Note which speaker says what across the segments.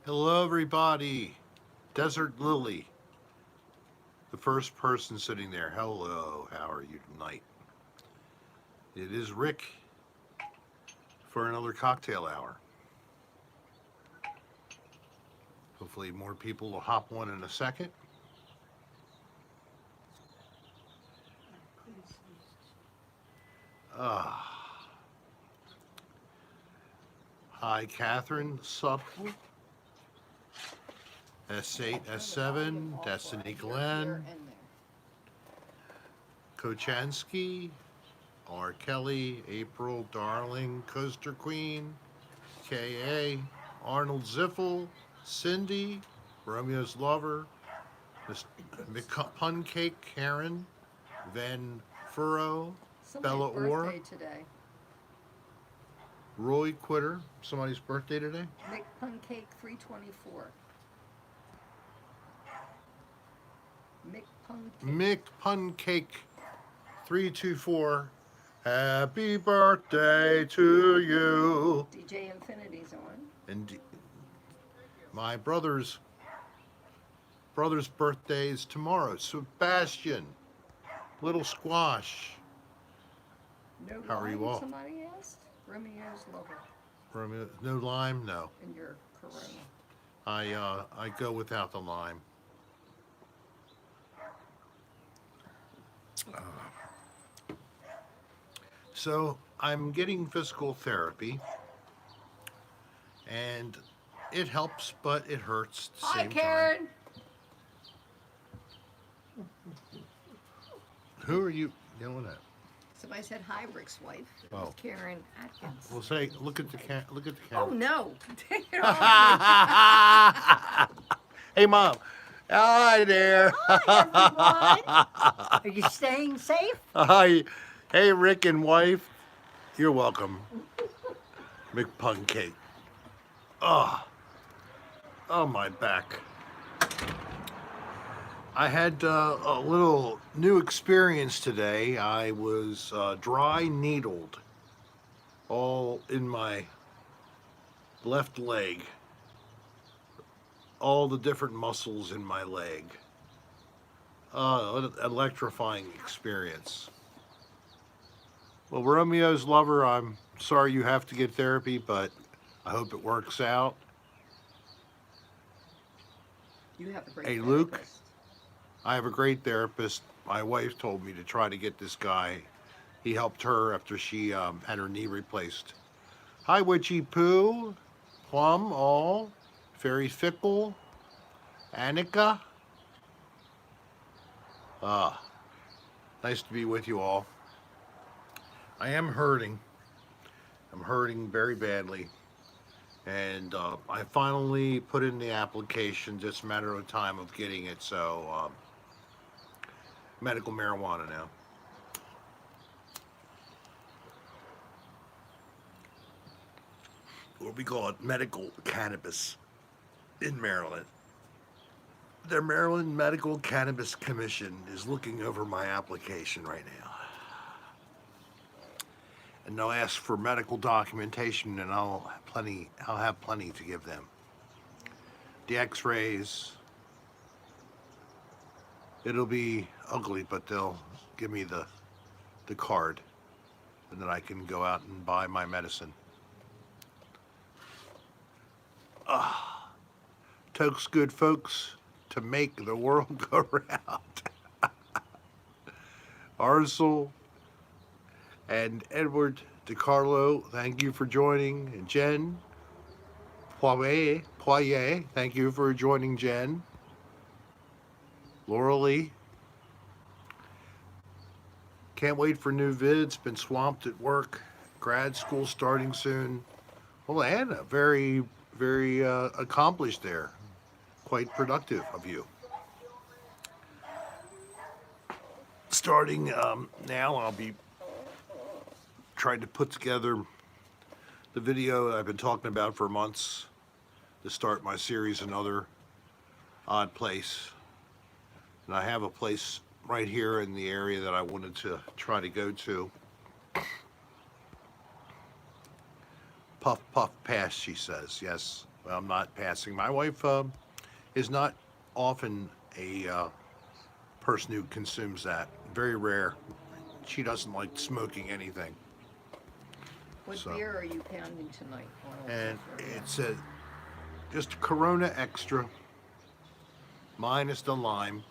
Speaker 1: Hello, everybody. Desert Lily, the first person sitting there. Hello, how are you tonight? It is Rick for another cocktail hour. Hopefully, more people will hop on in a second. Ah, hi, Catherine Supple, S8, S7, Destiny Glenn, Kochansky, R. Kelly, April, Darling, Coaster Queen, K.A., Arnold Ziffel, Cindy, Romeo's Lover, Puncake Karen, Van Furrow, Bella
Speaker 2: Somebody's
Speaker 1: Orr,
Speaker 2: birthday today.
Speaker 1: Roy Quitter. Somebody's birthday today?
Speaker 2: Mick Puncake 324.
Speaker 1: Mick Puncake 324. Happy birthday to you.
Speaker 2: DJ Infinity's on.
Speaker 1: And my brother's birthday is tomorrow. Sebastian, little squash.
Speaker 2: No
Speaker 1: How are you all?
Speaker 2: Somebody asked. Romeo's Lover.
Speaker 1: Romeo, no lime? No.
Speaker 2: In your Corona.
Speaker 1: I go without the lime. So I'm getting physical therapy, and it helps, but it hurts at the
Speaker 2: Hi,
Speaker 1: same
Speaker 2: Karen.
Speaker 1: time. Who are you yelling at?
Speaker 2: Somebody said hi, Rick's wife.
Speaker 1: Oh.
Speaker 2: It's Karen Atkins.
Speaker 1: Well, say, look at the camera.
Speaker 2: Oh no! Take it off.
Speaker 1: Hey, Mom. Hi there.
Speaker 3: Hi, everyone. Are you staying safe?
Speaker 1: Hi. Hey, Rick and wife. You're welcome. McPuncake. Oh, my back. I had a little new experience today. I was dry needled all in my left leg, all the different muscles in my leg. What an electrifying experience. Well, Romeo's Lover, I'm sorry you have to get therapy, but I hope it works out.
Speaker 2: You have a great
Speaker 1: Hey, Luke.
Speaker 2: therapist.
Speaker 1: I have a great therapist. My wife told me to try to get this guy. He helped her after she had her knee replaced. Hi, Witchy Poo, Plum, all, Fairy Fickle, Annika. Nice to be with you all. I am hurting. I'm hurting very badly. And I finally put in the application, just a matter of time of getting it, so medical marijuana now. Or we call it medical cannabis in Maryland. The Maryland Medical Cannabis Commission is looking over my application right now. And they'll ask for medical documentation, and I'll have plenty to give them. The x-rays, it'll be ugly, but they'll give me the card, and then I can go out and buy my medicine. Toke's good, folks, to make the world go round. Arzel and Edward DiCarlo, thank you for joining. And Jen Poirier, thank you for joining, Jen. Laura Lee. Can't wait for new vids. Been swamped at work. Grad school starting soon. Well, Anna, very, very accomplished there. Quite productive of you. Starting now, I'll be trying to put together the video I've been talking about for months to start my series, Another Odd Place. And I have a place right here in the area that I wanted to try to go to. Puff, puff, pass, she says. Yes, Well, I'm not passing. My wife is not often a person who consumes that. Very rare. She doesn't like smoking anything.
Speaker 2: What
Speaker 1: So-
Speaker 2: beer are you pounding tonight? Arnold?
Speaker 1: And it's just Corona Extra minus the lime.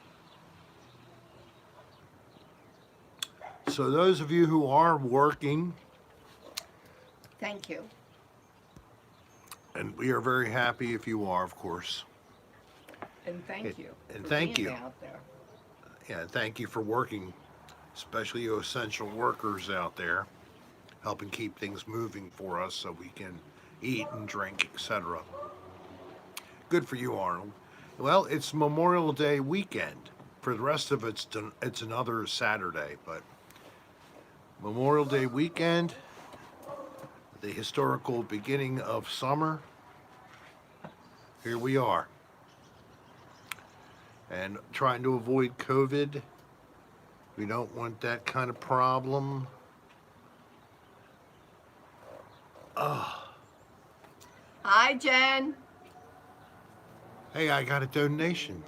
Speaker 1: So those of you who are working,
Speaker 2: Thank you.
Speaker 1: and we are very happy if you are, of course.
Speaker 2: And thank
Speaker 1: It-
Speaker 2: you.
Speaker 1: and
Speaker 2: for
Speaker 1: thank
Speaker 2: being
Speaker 1: you.
Speaker 2: out there.
Speaker 1: Yeah, thank you for working, especially you essential workers out there, helping keep things moving for us so we can eat and drink, etc. Good for you, Arnold. Well, it's Memorial Day weekend. For the rest of it's another Saturday, but Memorial Day weekend, the historical beginning of summer. Here we are. And trying to avoid COVID. We don't want that kind of problem.
Speaker 2: Hi, Jen.
Speaker 1: Hey, I got a donation.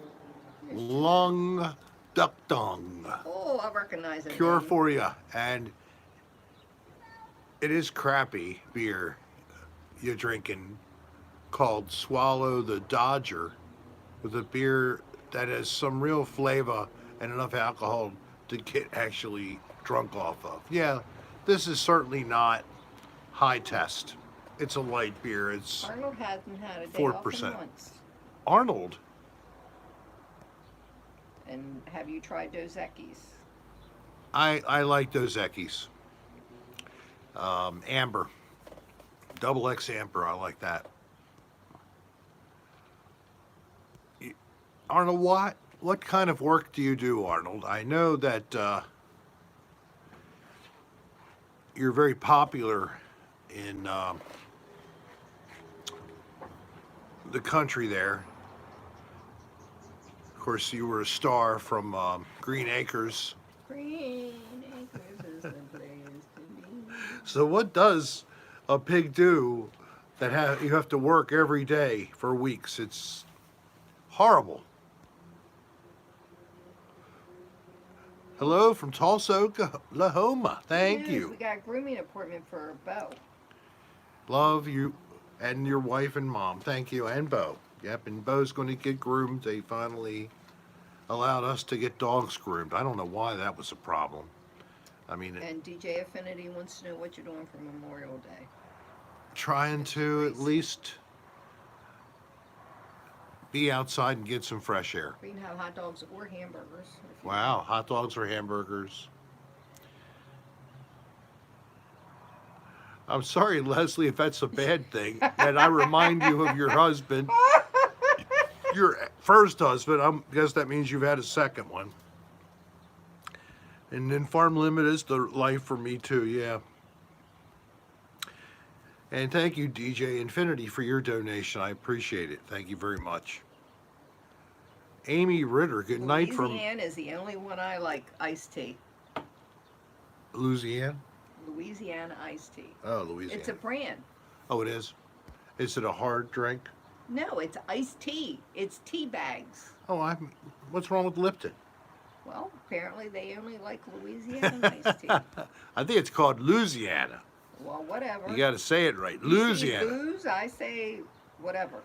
Speaker 1: Lung duck dung.
Speaker 2: Oh, I recognize it.
Speaker 1: Cure for you. And it is crappy beer you're drinking called Swallow the Dodger with a beer that has some real flavor and enough alcohol to get actually drunk off of. Yeah, this is certainly not high test. It's a light beer. It's
Speaker 2: Arnold hasn't had a day
Speaker 1: 4%.
Speaker 2: off in months.
Speaker 1: Arnold.
Speaker 2: And have you tried Dos Equis?
Speaker 1: I like Dos Equis. Amber. Double X Amber. I like that. Arnold, what kind of work do you do, Arnold? I know that you're very popular in the country there. Of course, you were a star from Green Acres.
Speaker 2: Green Acres is the place to be.
Speaker 1: So what does a pig do that you have to work every day for weeks? It's horrible. Hello from Tulsa, Oklahoma. Thank
Speaker 2: Yes,
Speaker 1: you.
Speaker 2: We got a grooming appointment for Bo.
Speaker 1: Love you and your wife and mom. Thank you. And Bo. Yep, and Bo's going to get groomed. They finally allowed us to get dogs groomed. I don't know why that was a problem. I mean,
Speaker 2: And DJ Affinity wants to know what you're doing for Memorial Day.
Speaker 1: trying to at least be outside and get some fresh air.
Speaker 2: We can have hot dogs or hamburgers. if you
Speaker 1: Wow, hot dogs or hamburgers. I'm sorry, Leslie, if that's a bad thing. And I remind you of your husband, your first husband. I guess that means you've had a second one. And then Farm Limit is the life for me too, yeah. And thank you, DJ Infinity, for your donation. I appreciate it. Thank you very much. Amy Ritter, good night from
Speaker 2: Louisiana is the only one I like iced tea.
Speaker 1: Louisiana.
Speaker 2: Louisiana iced tea.
Speaker 1: Oh, Louisiana.
Speaker 2: It's a brand.
Speaker 1: Oh, it is? Is it a hard drink?
Speaker 2: No, it's iced tea. It's tea bags.
Speaker 1: Oh, what's wrong with Lipton?
Speaker 2: Well, apparently they only like Louisiana iced tea.
Speaker 1: I think it's called Louisiana.
Speaker 2: Well, whatever.
Speaker 1: You got to say it right.
Speaker 2: You say
Speaker 1: Louisiana.
Speaker 2: booze, I say whatever.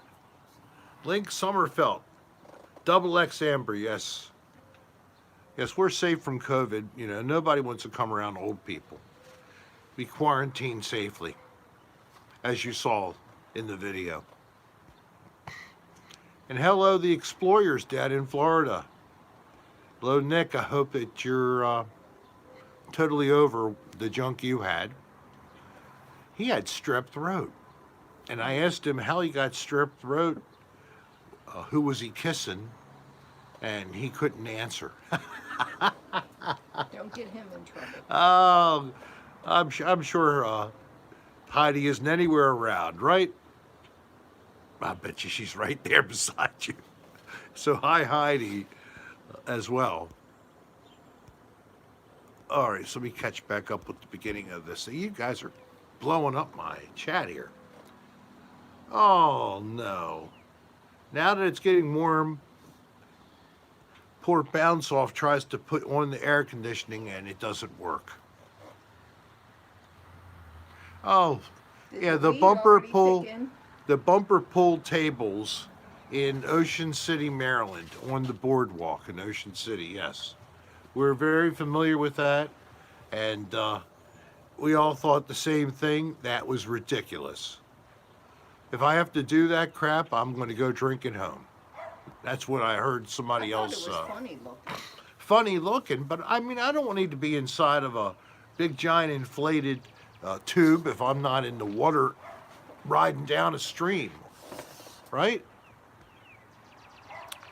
Speaker 1: Link Sommerfeld. Double X Amber, yes. Yes, we're safe from COVID. You know, nobody wants to come around old people. We quarantine safely, as you saw in the video. And hello, the Explorers Dad in Florida. Hello, Nick. I hope that you're totally over the junk you had. He had strep throat. And I asked him how he got strep throat. Who was he kissing? And he couldn't answer.
Speaker 2: Don't get him in trouble.
Speaker 1: Oh, I'm sure Heidi isn't anywhere around, right? I bet you she's right there beside you. So hi, Heidi, as well. All right, so let me catch back up with the beginning of this. You guys are blowing up my chat here. Oh no. Now that it's getting warm, poor Bounce Off tries to put on the air conditioning and it doesn't work. Oh,
Speaker 2: Did
Speaker 1: yeah,
Speaker 2: the weed already kick in?
Speaker 1: the bumper pull tables in Ocean City, Maryland, on the boardwalk in Ocean City, yes. We're very familiar with that, and we all thought the same thing. That was ridiculous. If I have to do that crap, I'm going to go drink at home. That's what I heard
Speaker 2: I
Speaker 1: somebody
Speaker 2: thought it
Speaker 1: else.
Speaker 2: was funny looking.
Speaker 1: Funny looking, but I mean, I don't need to be inside of a big giant inflated tube if I'm not in the water riding down a stream, right?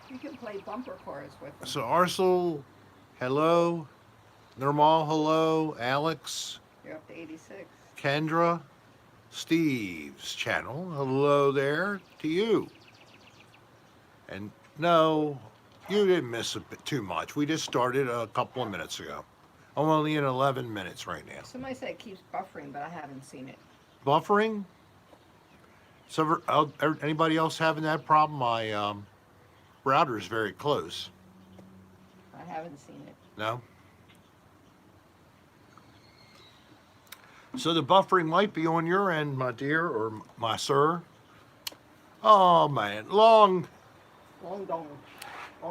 Speaker 2: You can play bumper cars with them.
Speaker 1: So Arcel, hello. Normal, hello. Alex,
Speaker 2: You're up to 86.
Speaker 1: Kendra, Steve's channel, hello there to you. And no, you didn't miss a bit too much. We just started a couple of minutes ago. I'm only in 11 minutes right now.
Speaker 2: Somebody said it keeps buffering, but I haven't seen it.
Speaker 1: Buffering? So, anybody else having that problem? My router is very close.
Speaker 2: I haven't seen it.
Speaker 1: No? So the buffering might be on your end, my dear, or my sir. Oh, man.
Speaker 2: Long dong.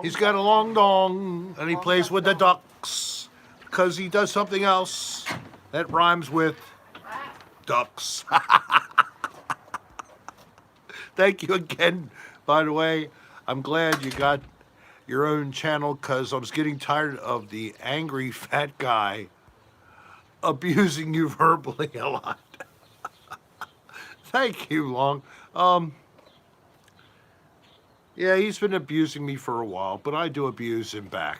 Speaker 1: He's got a long dong, and he plays with the ducks because he does something else that rhymes with ducks. Thank you again, by the way. I'm glad you got your own channel because I was getting tired of the angry fat guy abusing you verbally a lot. Thank you, Long. Yeah, he's been abusing me for a while, but I do abuse him back.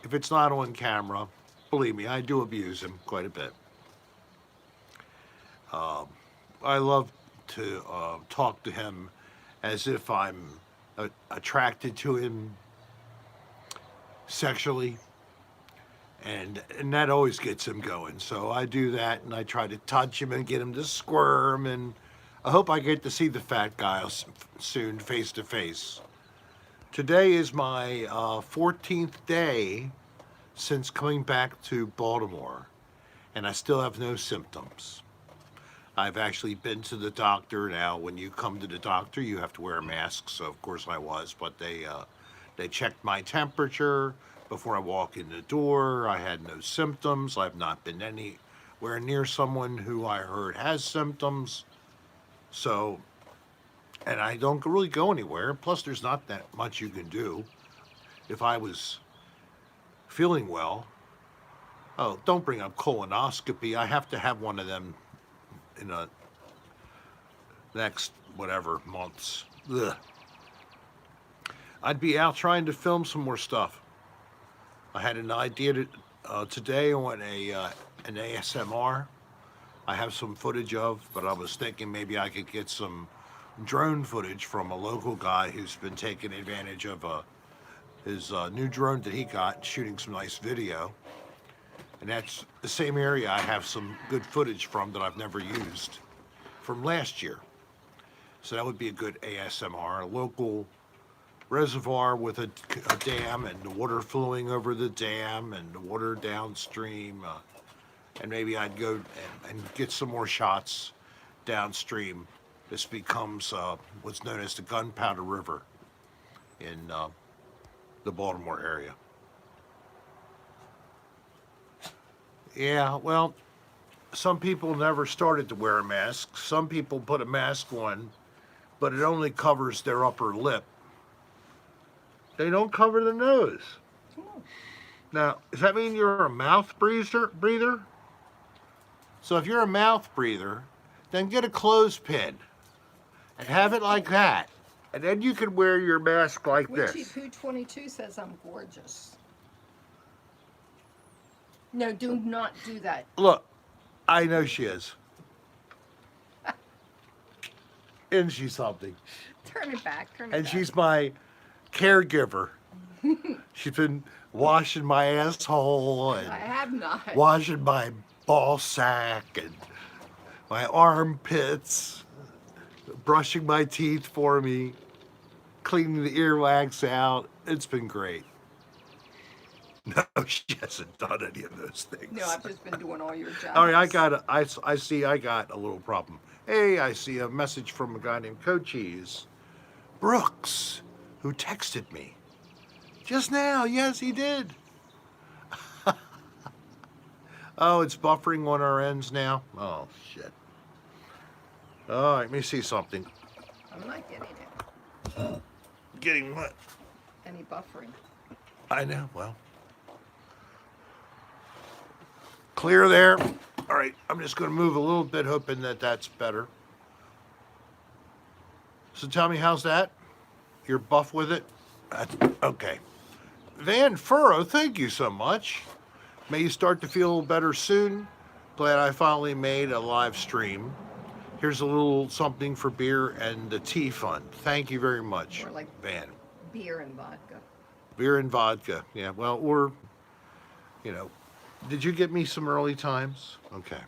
Speaker 1: If it's not on camera, believe me, I do abuse him quite a bit. I love to talk to him as if I'm attracted to him sexually, and that always gets him going. So I do that, and I try to touch him and get him to squirm, and I hope I get to see the fat guy soon, face to face. Today is my 14th day since coming back to Baltimore, and I still have no symptoms. I've actually been to the doctor. Now, when you come to the doctor, you have to wear a mask, so of course I was, but they checked my temperature before I walk in the door. I had no symptoms. I've not been anywhere near someone who I heard has symptoms. So, and I don't really go anywhere. Plus, there's not that much you can do. If I was feeling well, oh, don't bring up colonoscopy. I have to have one of them in the next whatever months. Ugh. I'd be out trying to film some more stuff. I had an idea today on an ASMR. I have some footage of, but I was thinking maybe I could get some drone footage from a local guy who's been taking advantage of his new drone that he got, shooting some nice video. And that's the same area I have some good footage from that I've never used from last year. So that would be a good ASMR, a local reservoir with a dam and the water flowing over the dam and the water downstream. And maybe I'd go and get some more shots downstream. This becomes what's known as the Gunpowder River in the Baltimore area. Yeah, well, some people never started to wear a mask. Some people put a mask on, but it only covers their upper lip. They don't cover the nose. Now, does that mean you're a mouth breather? So if you're a mouth breather, then get a clothespin and have it like that. And then you can wear your mask like
Speaker 2: Witchy
Speaker 1: this.
Speaker 2: Poo 22 says I'm gorgeous. No, do not do that.
Speaker 1: Look, I know she is. Isn't she something?
Speaker 2: Turn it back. Turn it
Speaker 1: And
Speaker 2: back.
Speaker 1: she's my caregiver. She's been washing my asshole
Speaker 2: I
Speaker 1: and
Speaker 2: have not.
Speaker 1: washing my ball sack and my armpits. brushing my teeth for me, cleaning the earwax out. It's been great. No, she hasn't done any of those things.
Speaker 2: No, I've just been doing all your jobs.
Speaker 1: All right, I see I got a little problem. Hey, I see a message from a guy named Coaches Brooks, who texted me just now. Yes, he did. Oh, it's buffering on our ends now. Oh, shit. Oh, let me see something.
Speaker 2: I'm not getting it.
Speaker 1: Getting what?
Speaker 2: Any buffering.
Speaker 1: I know, well. Clear there. All right, I'm just going to move a little bit, hoping that that's better. So tell me, how's that? You're buff with it? Okay. Van Furrow, thank you so much. May you start to feel better soon. Glad I finally made a live stream. Here's a little something for beer and the tea fund. Thank you very much,
Speaker 2: Or like
Speaker 1: Van.
Speaker 2: beer and vodka.
Speaker 1: Beer and vodka. Yeah, well, or, did you get me some early times? Okay.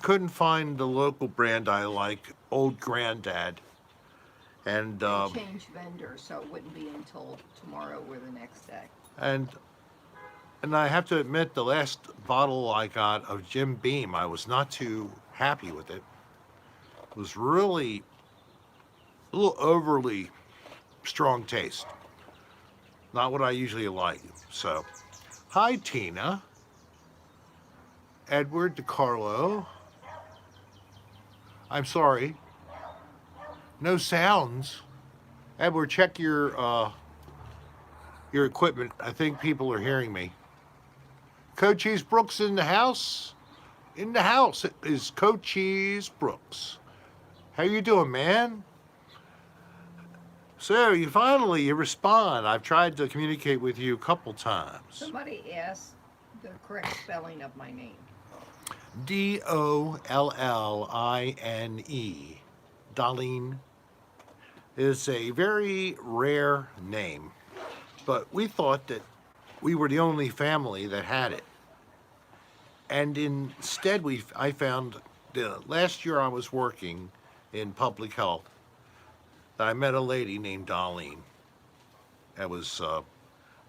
Speaker 1: Couldn't find the local brand I like, Old Granddad. And,
Speaker 2: They changed vendors, so it wouldn't be until tomorrow or the next day.
Speaker 1: and I have to admit, the last bottle I got of Jim Beam, I was not too happy with it. It was really a little overly strong taste. Not what I usually like. So, hi, Tina. Edward DiCarlo. I'm sorry. No sounds. Edward, check your equipment. I think people are hearing me. Coaches Brooks in the house. In the house is Coaches Brooks. How you doing, man? So you respond. I've tried to communicate with you a couple times.
Speaker 2: Somebody asked the correct spelling of my name.
Speaker 1: Dolline. Dolline is a very rare name, but we thought that we were the only family that had it. And instead, I found the last year I was working in public health, I met a lady named Dolline. That was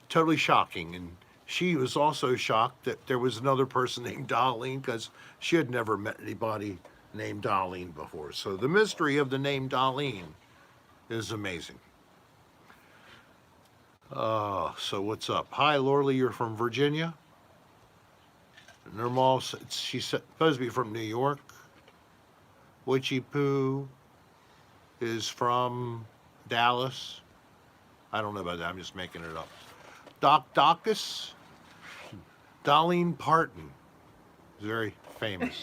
Speaker 1: totally shocking, and she was also shocked that there was another person named Dolline because she had never met anybody named Dolline before. So the mystery of the name Dolline is amazing. So what's up? Hi, Lorley, you're from Virginia? Normal, she's supposed to be from New York. Witchy Poo is from Dallas. I don't know about that, I'm just making it up. Doc Docus, Dolly Parton, is very famous.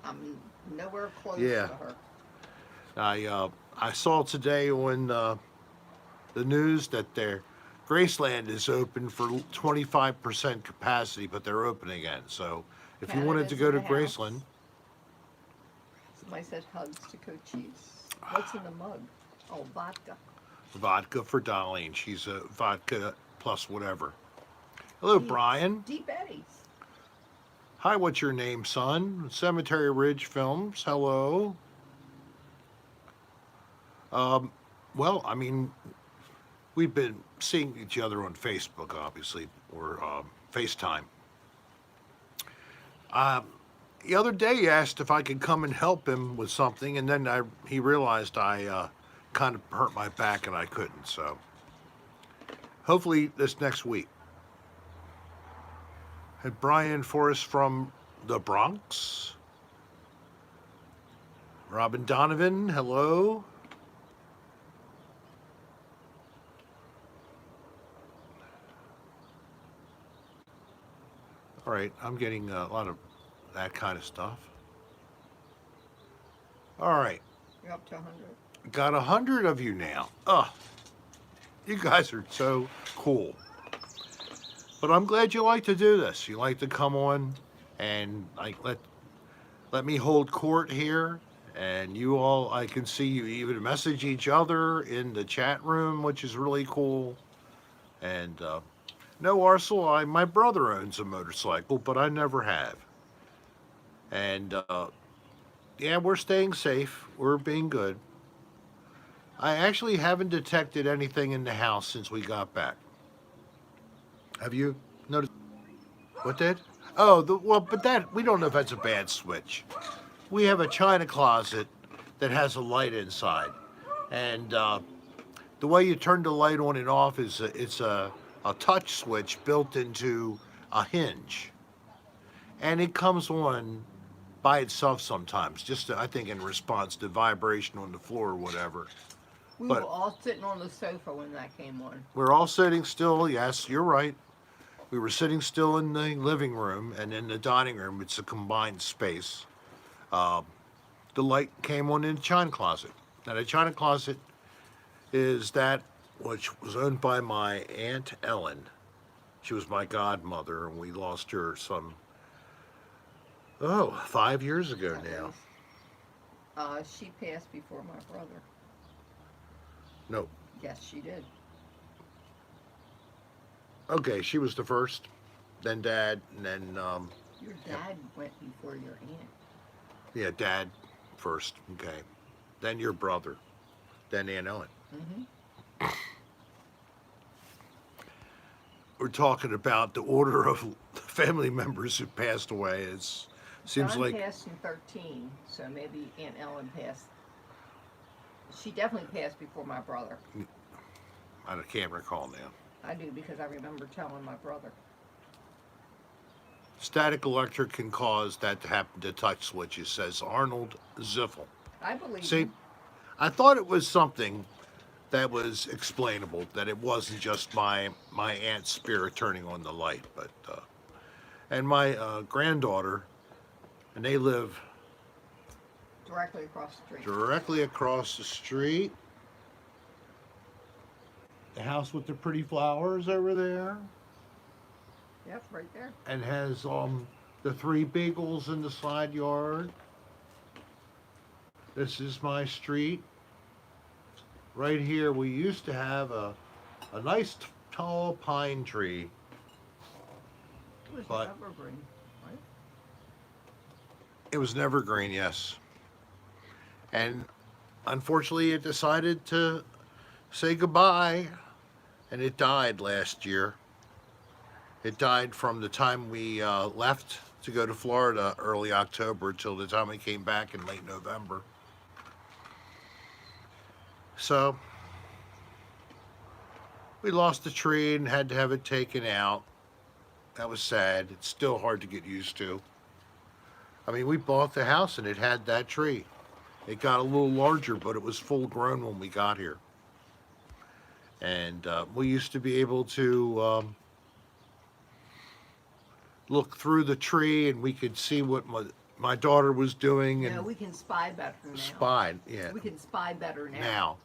Speaker 2: I'm nowhere close
Speaker 1: Yeah.
Speaker 2: to her.
Speaker 1: I saw today on the news that their Graceland is open for 25% capacity, but they're open again. So if you wanted to
Speaker 2: Canada's
Speaker 1: go
Speaker 2: in
Speaker 1: to
Speaker 2: the house.
Speaker 1: Graceland,
Speaker 2: Somebody said hugs to Coaches. What's in the mug? Oh, vodka.
Speaker 1: vodka for Dolly. She's a vodka plus whatever. Hello, Brian.
Speaker 2: Deep Eddies.
Speaker 1: Hi, what's your name, son? Cemetery Ridge Films. Hello. Well, I mean, we've been seeing each other on Facebook, obviously, or FaceTime. The other day, he asked if I could come and help him with something, and then he realized I kind of hurt my back and I couldn't. So, hopefully, this next week. And Brian Forrest from the Bronx. Robin Donovan, hello. All right, I'm getting a lot of that kind of stuff. All right,
Speaker 2: You're up to 100.
Speaker 1: got 100 of you now. You guys are so cool. But I'm glad you like to do this. You like to come on and like let me hold court here. And you all, I can see you even message each other in the chat room, which is really cool. And no, Arcel, my brother owns a motorcycle, but I never have. And Yeah, we're staying safe. We're being good. I actually haven't detected anything in the house since we got back. Have you noticed? What did? Oh, well, but that, we don't know if that's a bad switch. We have a china closet that has a light inside. And the way you turn the light on and off is it's a touch switch built into a hinge. And it comes on by itself sometimes, just I think in response to vibration on the floor or whatever.
Speaker 2: We
Speaker 1: But
Speaker 2: were all sitting on the sofa when that came on.
Speaker 1: we're all sitting still. Yes, you're right. We were sitting still in the living room, and in the dining room, it's a combined space. The light came on in the china closet. Now, the china closet is that which was owned by my Aunt Ellen. She was my godmother, and we lost her some, 5 years ago
Speaker 2: At
Speaker 1: now.
Speaker 2: least. She passed before my brother.
Speaker 1: No.
Speaker 2: Yes, she did.
Speaker 1: Okay, she was the first, then Dad, and then,
Speaker 2: Your dad went before your aunt.
Speaker 1: yeah, Dad first, okay. Then your brother, then Aunt Ellen.
Speaker 2: Mm-hmm.
Speaker 1: We're talking about the order of family members who passed away. Seems
Speaker 2: John
Speaker 1: like
Speaker 2: passed in 13, so maybe Aunt Ellen passed. She definitely passed before my brother.
Speaker 1: I can't recall now.
Speaker 2: I do because I remember telling my brother.
Speaker 1: Static electric can cause that to happen to touch switches, says Arnold Ziffel.
Speaker 2: I believe
Speaker 1: See,
Speaker 2: him.
Speaker 1: I thought it was something that was explainable, that it wasn't just my aunt's spirit turning on the light, but and my granddaughter, and they live
Speaker 2: Directly across the street.
Speaker 1: directly across the street. The house with the pretty flowers over there,
Speaker 2: Yep, right there.
Speaker 1: and has the 3 beagles in the side yard. This is my street. Right here, we used to have a nice tall pine tree.
Speaker 2: It was
Speaker 1: But-
Speaker 2: evergreen, right?
Speaker 1: It was never green, yes. And unfortunately, it decided to say goodbye, and it died last year. It died from the time we left to go to Florida early October till the time we came back in late November. So we lost the tree and had to have it taken out. That was sad. It's still hard to get used to. I mean, we bought the house and it had that tree. It got a little larger, but it was full grown when we got here. And we used to be able to look through the tree and we could see what my daughter was doing and
Speaker 2: No, we can spy better now.
Speaker 1: spy. Yeah,
Speaker 2: We can spy better now.
Speaker 1: now.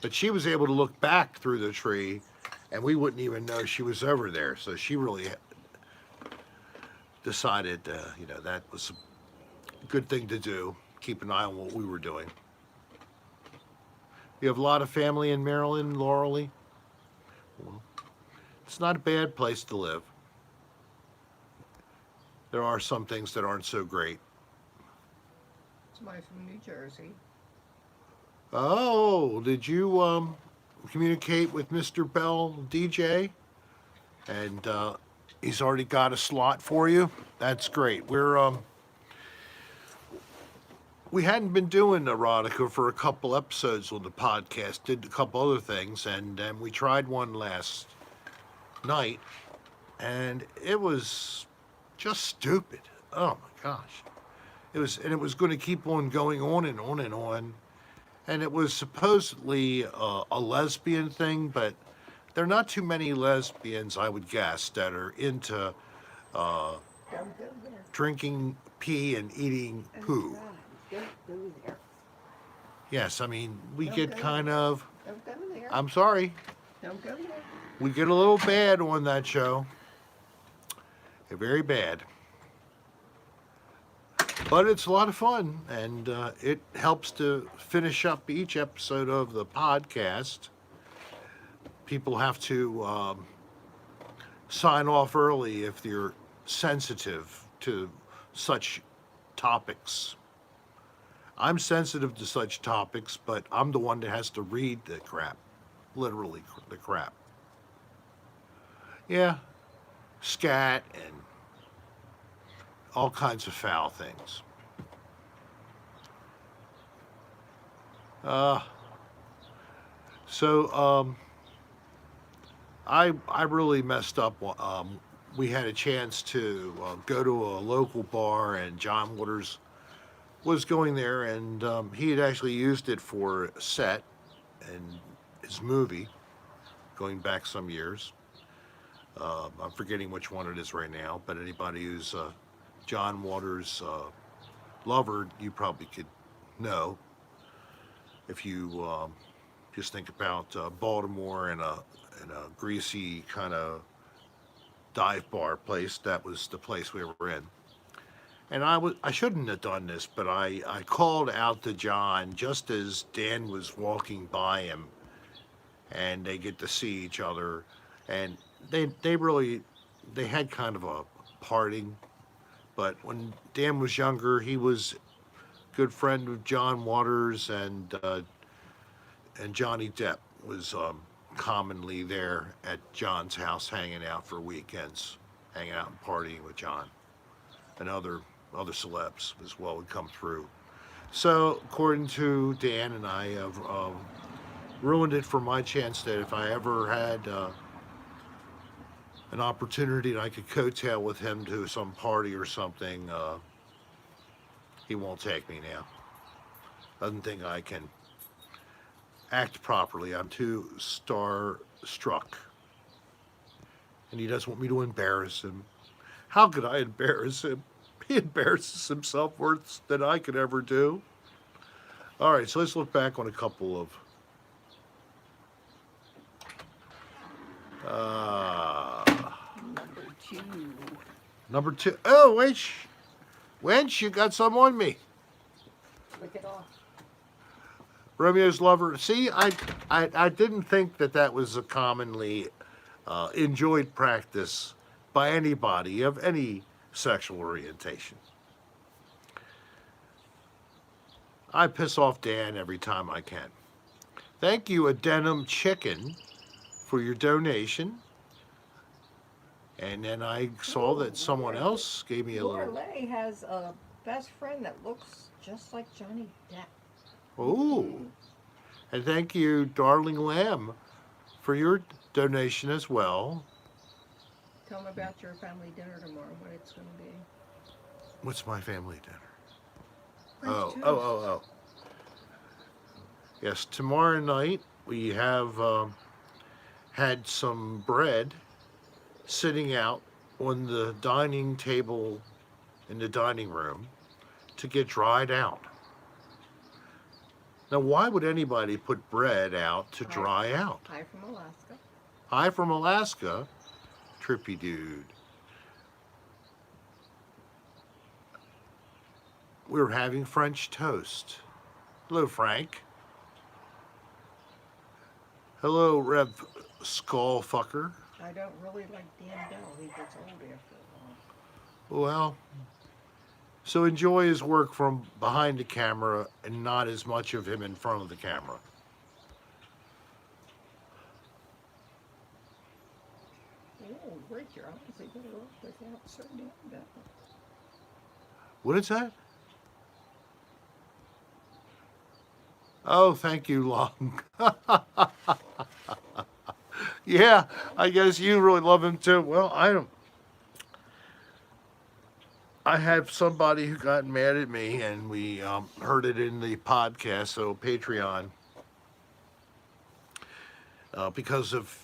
Speaker 1: But she was able to look back through the tree and we wouldn't even know she was over there. So she really decided, that was a good thing to do. Keep an eye on what we were doing. You have a lot of family in Maryland, Laurel. Well, it's not a bad place to live. There are some things that aren't so great.
Speaker 2: Somebody from New Jersey.
Speaker 1: Oh, did you communicate with Mr. Bell, DJ? And he's already got a slot for you? That's great. We hadn't been doing erotica for a couple episodes on the podcast, did a couple other things, and we tried one last night, and it was just stupid. Oh my gosh. It was going to keep on going on and on and on. And it was supposedly a lesbian thing, but there are not too many lesbians, I would guess, that are into
Speaker 2: Don't go there.
Speaker 1: drinking pee and eating poo.
Speaker 2: Don't go there.
Speaker 1: Yes, I mean, we
Speaker 2: Don't
Speaker 1: get
Speaker 2: go
Speaker 1: kind
Speaker 2: there.
Speaker 1: of,
Speaker 2: Don't go there.
Speaker 1: I'm sorry,
Speaker 2: Don't go there.
Speaker 1: we get a little bad on that show. Very bad. But it's a lot of fun, and it helps to finish up each episode of the podcast. People have to sign off early if you're sensitive to such topics. I'm sensitive to such topics, but I'm the one that has to read the crap. Literally, the crap. Yeah, scat and all kinds of foul things. Uh, so I really messed up. We had a chance to go to a local bar, and John Waters was going there, and he had actually used it for a set in his movie going back some years. I'm forgetting which one it is right now, but anybody who's John Waters' lover, you probably could know if you just think about Baltimore and a greasy kind of dive bar place. That was the place we were in. And I shouldn't have done this, but I called out to John just as Dan was walking by him, and they get to see each other, and they had kind of a parting. But when Dan was younger, he was a good friend of John Waters, and Johnny Depp was commonly there at John's house, hanging out for weekends, hanging out and partying with John, and other celebs as well would come through. So, according to Dan, and I have ruined it for my chance that if I ever had an opportunity that I could coattail with him to some party or something, he won't take me now. Doesn't think I can act properly. I'm too star-struck. And he doesn't want me to embarrass him. How could I embarrass him? He embarrasses himself worse than I could ever do. All right, so let's look back on a couple of
Speaker 2: Number 2.
Speaker 1: number 2. Oh, wench, you got some on me.
Speaker 2: Lick it off.
Speaker 1: Romeo's lover. See, I didn't think that was a commonly enjoyed practice by anybody of any sexual orientation. I piss off Dan every time I can. Thank you, Adenum Chicken, for your donation. And then I saw that someone else gave me a little.
Speaker 2: Lorelei has a best friend that looks just like Johnny Depp.
Speaker 1: Oh. And thank you, Darling Lamb, for your donation as well.
Speaker 2: Tell them about your family dinner tomorrow, what it's going to be.
Speaker 1: What's my family dinner?
Speaker 2: French toast.
Speaker 1: Oh. Yes, tomorrow night we have had some bread sitting out on the dining table in the dining room to get dried out. Now, why would anybody put bread out to dry out?
Speaker 2: Hi from Alaska.
Speaker 1: Hi from Alaska, trippy dude. We're having French toast. Hello, Frank. Hello, Rev Skullfucker.
Speaker 2: I don't really like Dan Bell. He gets old after a while.
Speaker 1: Well, so enjoy his work from behind the camera and not as much of him in front of the camera.
Speaker 2: Oh, great, your eyes are better off without certain Dan Bell.
Speaker 1: What is that? Oh, thank you, Long. Yeah, I guess you really love him too. Well, I don't. I have somebody who got mad at me, and we heard it in the podcast, so Patreon, because of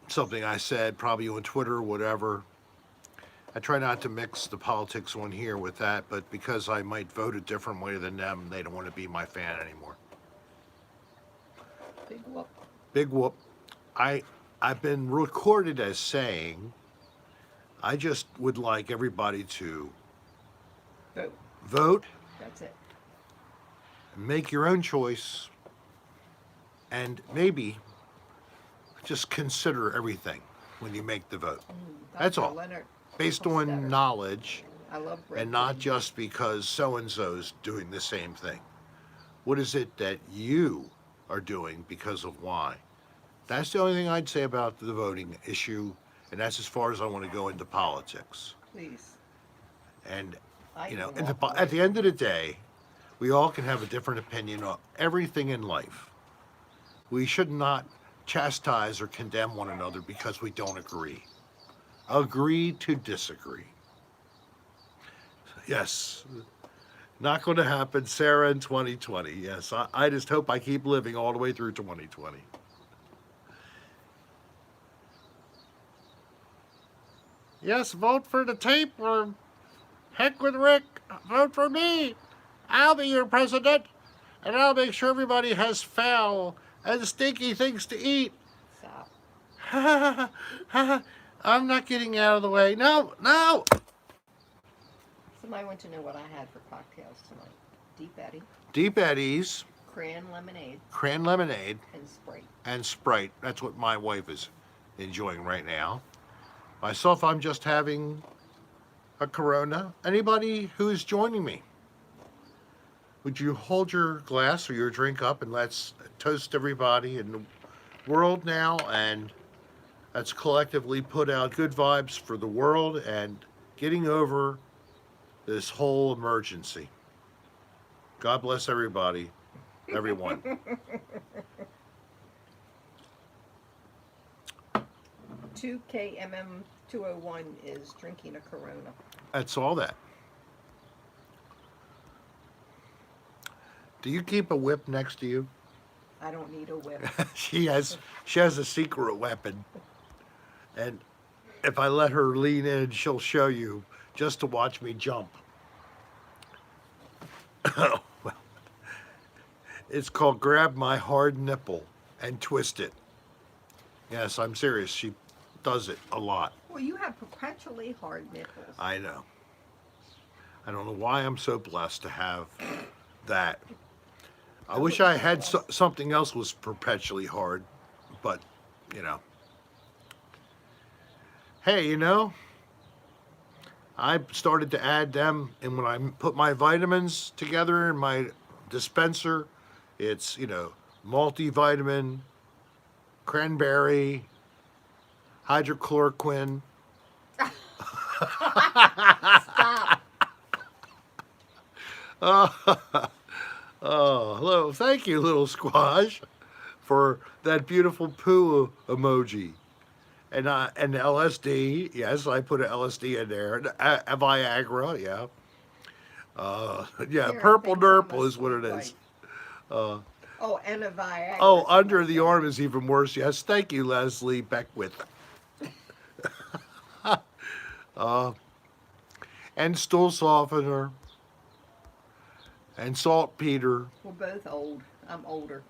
Speaker 1: something I said, probably on Twitter or whatever. I try not to mix the politics on here with that, but because I might vote a different way than them, they don't want to be my fan anymore.
Speaker 2: Big whoop.
Speaker 1: Big whoop. I've been recorded as saying, I just would like everybody to vote,
Speaker 2: That's it.
Speaker 1: make your own choice, and maybe just consider everything when you make the vote. That's
Speaker 2: Dr.
Speaker 1: all.
Speaker 2: Leonard
Speaker 1: Based
Speaker 2: Hofstadter.
Speaker 1: on knowledge
Speaker 2: I love bread
Speaker 1: and not
Speaker 2: pudding.
Speaker 1: just because so-and-so's doing the same thing. What is it that you are doing because of why? That's the only thing I'd say about the voting issue, and that's as far as I want to go into politics.
Speaker 2: Please.
Speaker 1: And,
Speaker 2: I
Speaker 1: you
Speaker 2: can
Speaker 1: know,
Speaker 2: walk
Speaker 1: at
Speaker 2: away
Speaker 1: the end of
Speaker 2: from
Speaker 1: the
Speaker 2: it.
Speaker 1: day, we all can have a different opinion on everything in life. We should not chastise or condemn one another because we don't agree. Agree to disagree. Yes, not going to happen, Sarah, in 2020. Yes, I just hope I keep living all the way through 2020. Yes, vote for the tapeworm. Heck with Rick. Vote for me. I'll be your president, and I'll make sure everybody has foul and stinky things to eat.
Speaker 2: Stop.
Speaker 1: I'm not getting out of the way. No, no.
Speaker 2: Somebody want to know what I had for cocktails tonight. Deep Eddy,
Speaker 1: Deep Eddies,
Speaker 2: cran lemonade,
Speaker 1: cran lemonade,
Speaker 2: and Sprite.
Speaker 1: and Sprite. That's what my wife is enjoying right now. Myself, I'm just having a Corona. Anybody who's joining me, would you hold your glass or your drink up and let's toast everybody in the world now, and let's collectively put out good vibes for the world and getting over this whole emergency. God bless everybody, everyone.
Speaker 2: 2KMM 201 is drinking a Corona.
Speaker 1: That's all that. Do you keep a whip next to you?
Speaker 2: I don't need a whip.
Speaker 1: she has a secret weapon. And if I let her lean in, she'll show you just to watch me jump. It's called grab my hard nipple and twist it. Yes, I'm serious. She does it a lot.
Speaker 2: Well, you have perpetually hard nipples.
Speaker 1: I know. I don't know why I'm so blessed to have that. I wish I had something else was perpetually hard, but you know. Hey, you know, I started to add them, and when I put my vitamins together in my dispenser, it's, you know, multivitamin, cranberry, hydrochloroquine.
Speaker 2: Stop.
Speaker 1: Oh, hello. Thank you, little squash, for that beautiful poo emoji. And LSD, yes, I put an LSD in there. A Viagra, yeah. Yeah,
Speaker 2: Karen
Speaker 1: purple
Speaker 2: thinks I'm a
Speaker 1: nurple is what it
Speaker 2: sweet
Speaker 1: is.
Speaker 2: wife. Oh, and a Viagra.
Speaker 1: Oh, under the arm is even worse. Yes, thank you, Leslie Beckwith. And stool softener. And saltpeter.
Speaker 2: We're both old. I'm older.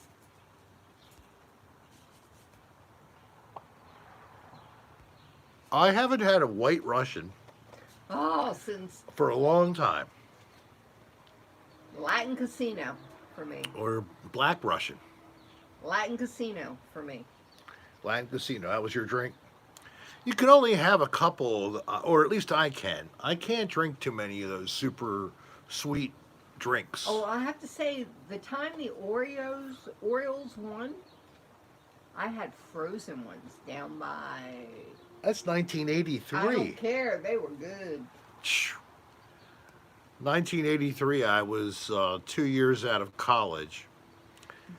Speaker 1: I haven't had a white Russian
Speaker 2: Oh, since
Speaker 1: for a long time.
Speaker 2: Latin Casino for me.
Speaker 1: Or black Russian.
Speaker 2: Latin Casino for me.
Speaker 1: Latin Casino, that was your drink? You can only have a couple, or at least I can. I can't drink too many of those super sweet drinks.
Speaker 2: Oh, I have to say, the time the Orioles won, I had frozen ones down by.
Speaker 1: That's 1983.
Speaker 2: I don't care. They were good.
Speaker 1: 1983, I was 2 years out of college,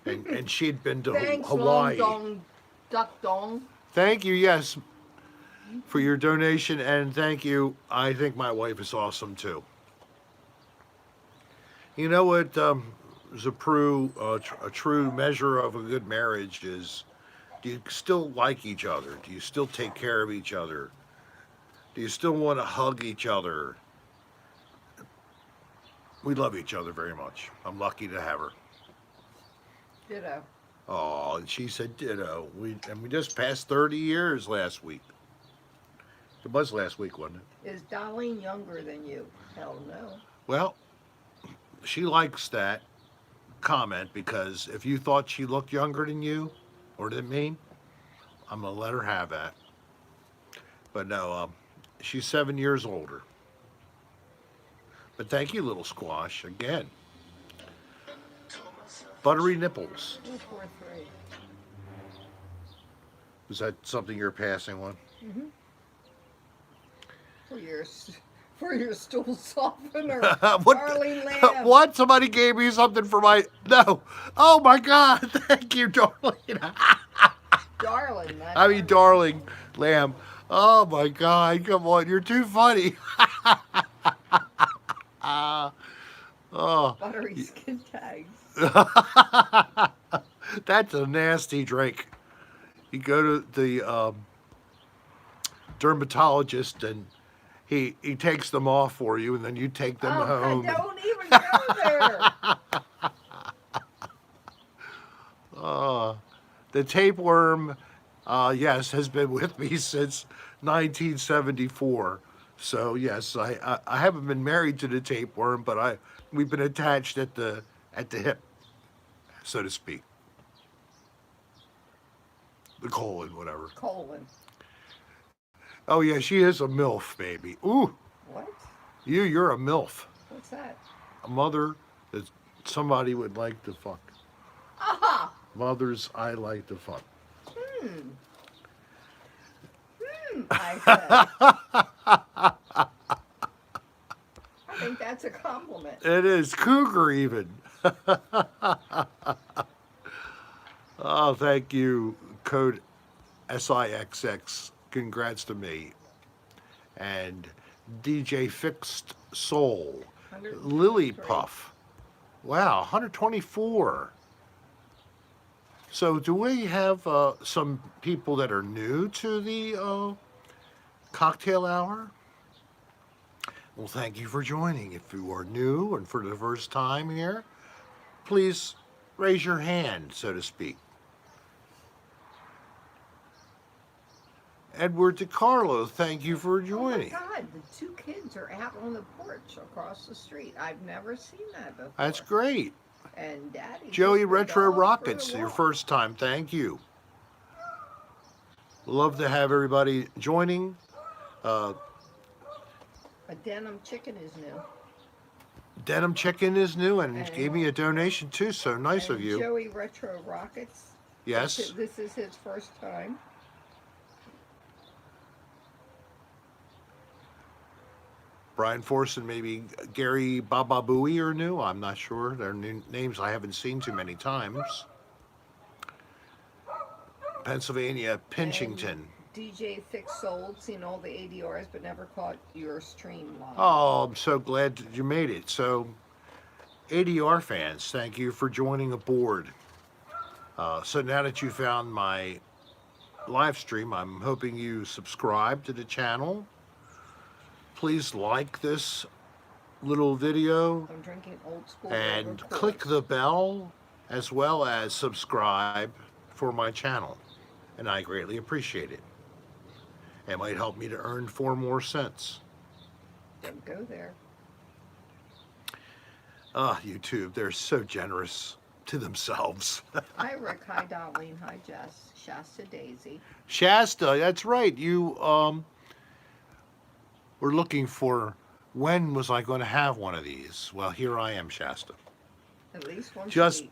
Speaker 1: and she'd been to
Speaker 2: Thanks,
Speaker 1: Hawaii.
Speaker 2: Long Dong, Duck Dong.
Speaker 1: Thank you, yes, for your donation, and thank you. I think my wife is awesome too. You know what? Is a true measure of a good marriage is: do you still like each other? Do you still take care of each other? Do you still want to hug each other? We love each other very much. I'm lucky to have her.
Speaker 2: Ditto.
Speaker 1: Oh, and she said ditto. We just passed 30 years last week. It was last week, wasn't it?
Speaker 2: Is Dolline younger than you? Hell no.
Speaker 1: Well, she likes that comment because if you thought she looked younger than you or than me, I'm gonna let her have that. But no, she's 7 years older. But thank you, little squash, again. Buttery nipples.
Speaker 2: 243.
Speaker 1: Is that something you're passing on?
Speaker 2: For your stool softener,
Speaker 1: What?
Speaker 2: darling lamb.
Speaker 1: What? Somebody gave me something for my... No. Oh, my God. Thank you, darling.
Speaker 2: Darling, not
Speaker 1: I mean, darling lamb. Oh, my God. Come on. You're too funny. Oh.
Speaker 2: buttery skin tags.
Speaker 1: That's a nasty drink. You go to the dermatologist and he takes them off for you, and then you take them
Speaker 2: Oh,
Speaker 1: home.
Speaker 2: God, don't even go there.
Speaker 1: The tapeworm, yes, has been with me since 1974. So yes, I haven't been married to the tapeworm, but we've been attached at the hip, so to speak. The colon, whatever.
Speaker 2: Colon.
Speaker 1: Oh yeah, she is a MILF, baby. Ooh,
Speaker 2: What?
Speaker 1: you're a MILF.
Speaker 2: What's that?
Speaker 1: A mother that somebody would like to fuck.
Speaker 2: Aha!
Speaker 1: Mothers I like to fuck.
Speaker 2: I said. I think that's a compliment.
Speaker 1: It is cougar even. Oh, thank you, code SIXX. Congrats to me. And DJ Fixed Soul.
Speaker 2: 123.
Speaker 1: Lily Puff. Wow, 124. So do we have some people that are new to the cocktail hour? Well, thank you for joining. If you are new and for the first time here, please raise your hand, so to speak. Edward DiCarlo, thank you for joining.
Speaker 2: Oh my God, the two kids are out on the porch across the street. I've never seen that before.
Speaker 1: That's great.
Speaker 2: And Daddy.
Speaker 1: Joey
Speaker 2: took the
Speaker 1: Retro
Speaker 2: dog for a
Speaker 1: Rockets, your
Speaker 2: walk.
Speaker 1: first time. Thank you. Love to have everybody joining.
Speaker 2: A denim chicken is new.
Speaker 1: Denim Chicken is new and
Speaker 2: And-
Speaker 1: gave me a donation too, so nice
Speaker 2: And
Speaker 1: of you.
Speaker 2: Joey Retro Rockets.
Speaker 1: Yes.
Speaker 2: This is his first time.
Speaker 1: Brian Forson, maybe Gary Baba Booey are new. I'm not sure. They're new names I haven't seen too many times. Pennsylvania, Pinchington.
Speaker 2: DJ Fix Sold, seen all the ADRs, but never caught your stream live.
Speaker 1: Oh, I'm so glad that you made it. So, ADR fans, thank you for joining aboard. So now that you found my live stream, I'm hoping you subscribe to the channel. Please like this little video
Speaker 2: I'm drinking old school.
Speaker 1: and
Speaker 2: River
Speaker 1: click
Speaker 2: Coors.
Speaker 1: the bell as well as subscribe for my channel. And I greatly appreciate it. It might help me to earn 4 more cents.
Speaker 2: Don't go there.
Speaker 1: YouTube, they're so generous to themselves.
Speaker 2: Hi Rick, hi Dolline, hi Jess, Shasta Daisy.
Speaker 1: Shasta, that's right. You were looking for when was I going to have one of these? Well, here I am, Shasta.
Speaker 2: At least once
Speaker 1: Just-
Speaker 2: a week.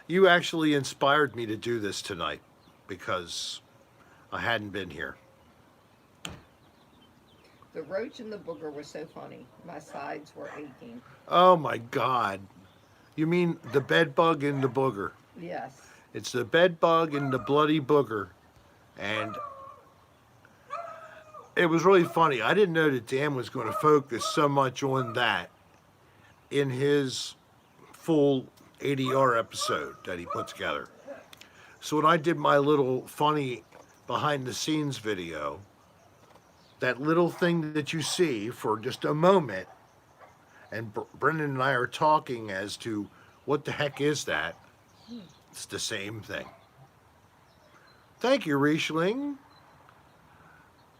Speaker 1: You actually inspired me to do this tonight because I hadn't been here.
Speaker 2: The roach and the booger were so funny. My sides were aching.
Speaker 1: Oh my God. You mean the bed bug and the booger?
Speaker 2: Yes.
Speaker 1: It's the bed bug and the bloody booger. And it was really funny. I didn't know that Dan was going to focus so much on that in his full ADR episode that he put together. So when I did my little funny behind the scenes video, that little thing that you see for just a moment, and Brendan and I are talking as to what the heck is that, it's the same thing. Thank you, Rieshling.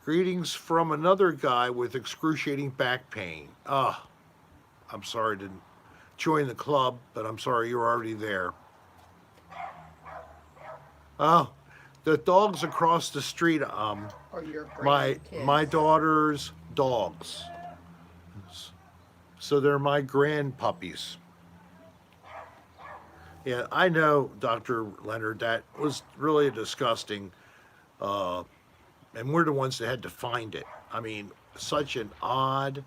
Speaker 1: Greetings from another guy with excruciating back pain. I'm sorry to join the club, but I'm sorry you're already there. Oh, the dogs across the street,
Speaker 2: Or your
Speaker 1: my
Speaker 2: grandkids.
Speaker 1: daughter's dogs. So they're my grand puppies. Yeah, I know, Dr. Leonard, that was really disgusting. And we're the ones that had to find it. I mean, such an odd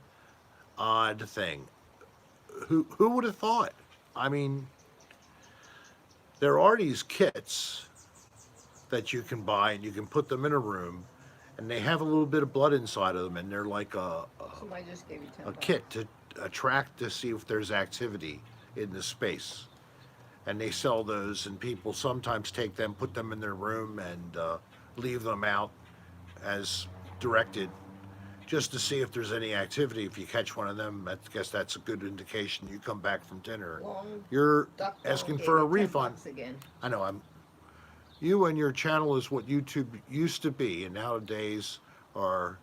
Speaker 1: thing. Who would have thought? I mean, there are these kits that you can buy and you can put them in a room, and they have a little bit of blood inside of them, and they're like
Speaker 2: Somebody just gave you 10
Speaker 1: a
Speaker 2: bucks.
Speaker 1: kit to attract to see if there's activity in the space. And they sell those, and people sometimes take them, put them in their room, and leave them out as directed, just to see if there's any activity. If you catch one of them, I guess that's a good indication you come back from dinner.
Speaker 2: Long
Speaker 1: You're
Speaker 2: Duck
Speaker 1: asking
Speaker 2: gave
Speaker 1: for a
Speaker 2: you 10
Speaker 1: refund.
Speaker 2: bucks again.
Speaker 1: I know. You and your channel is what YouTube used to be, and nowadays are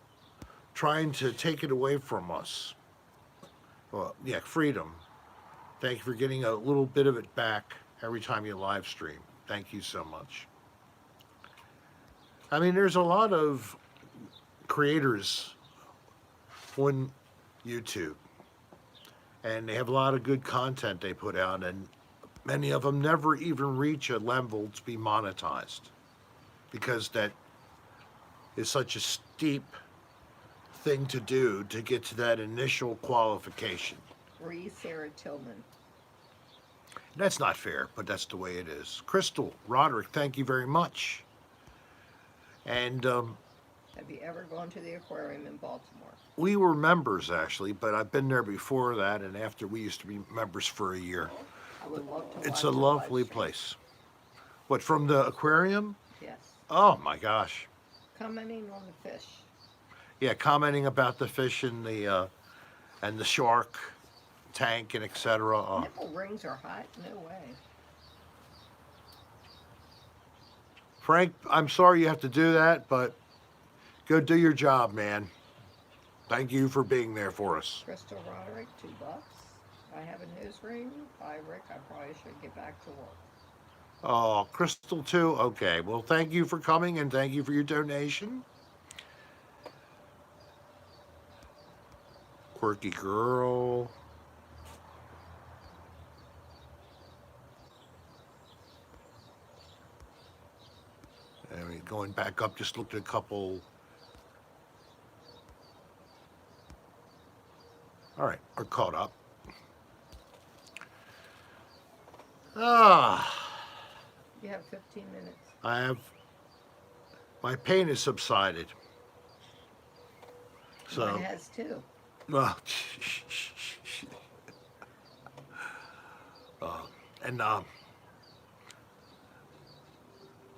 Speaker 1: trying to take it away from us. Well, yeah, freedom. Thank you for getting a little bit of it back every time you live stream. Thank you so much. I mean, there's a lot of creators on YouTube, and they have a lot of good content they put out, and many of them never even reach a level to be monetized, because that is such a steep thing to do to get to that initial qualification.
Speaker 2: Free Sarah Tillman.
Speaker 1: That's not fair, but that's the way it is. Crystal, Roderick, thank you very much. And
Speaker 2: Have you ever gone to the aquarium in Baltimore?
Speaker 1: we were members, actually, but I've been there before that, and after we used to be members for a year.
Speaker 2: I would love to watch
Speaker 1: It's a
Speaker 2: your live
Speaker 1: lovely
Speaker 2: stream.
Speaker 1: place. What, from the aquarium?
Speaker 2: Yes.
Speaker 1: Oh my gosh.
Speaker 2: Commenting on the fish.
Speaker 1: Yeah, commenting about the fish and the shark tank and etc.
Speaker 2: Nipple rings are hot? No way.
Speaker 1: Frank, I'm sorry you have to do that, but go do your job, man. Thank you for being there for us.
Speaker 2: Crystal Roderick, $2. I have a nose ring. Bye, Rick. I probably should get back to work.
Speaker 1: Oh, Crystal too? Okay. Well, thank you for coming and thank you for your donation. Quirky girl. I mean, going back up, just looked at a couple. All right, we're caught up.
Speaker 2: You have 15 minutes.
Speaker 1: I have, my pain has subsided. So,
Speaker 2: Mine has too.
Speaker 1: well, and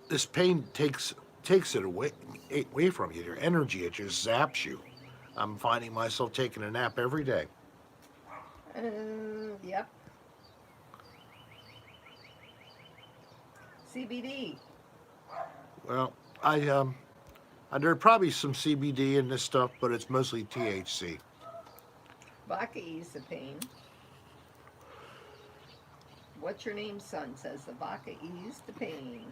Speaker 1: this pain takes it away from you. Your energy, it just zaps you. I'm finding myself taking a nap every day.
Speaker 2: Yep. CBD.
Speaker 1: Well, there's probably some CBD in this stuff, but it's mostly THC.
Speaker 2: Vodka ease the pain. What's your name, son? Says the vodka ease the pain.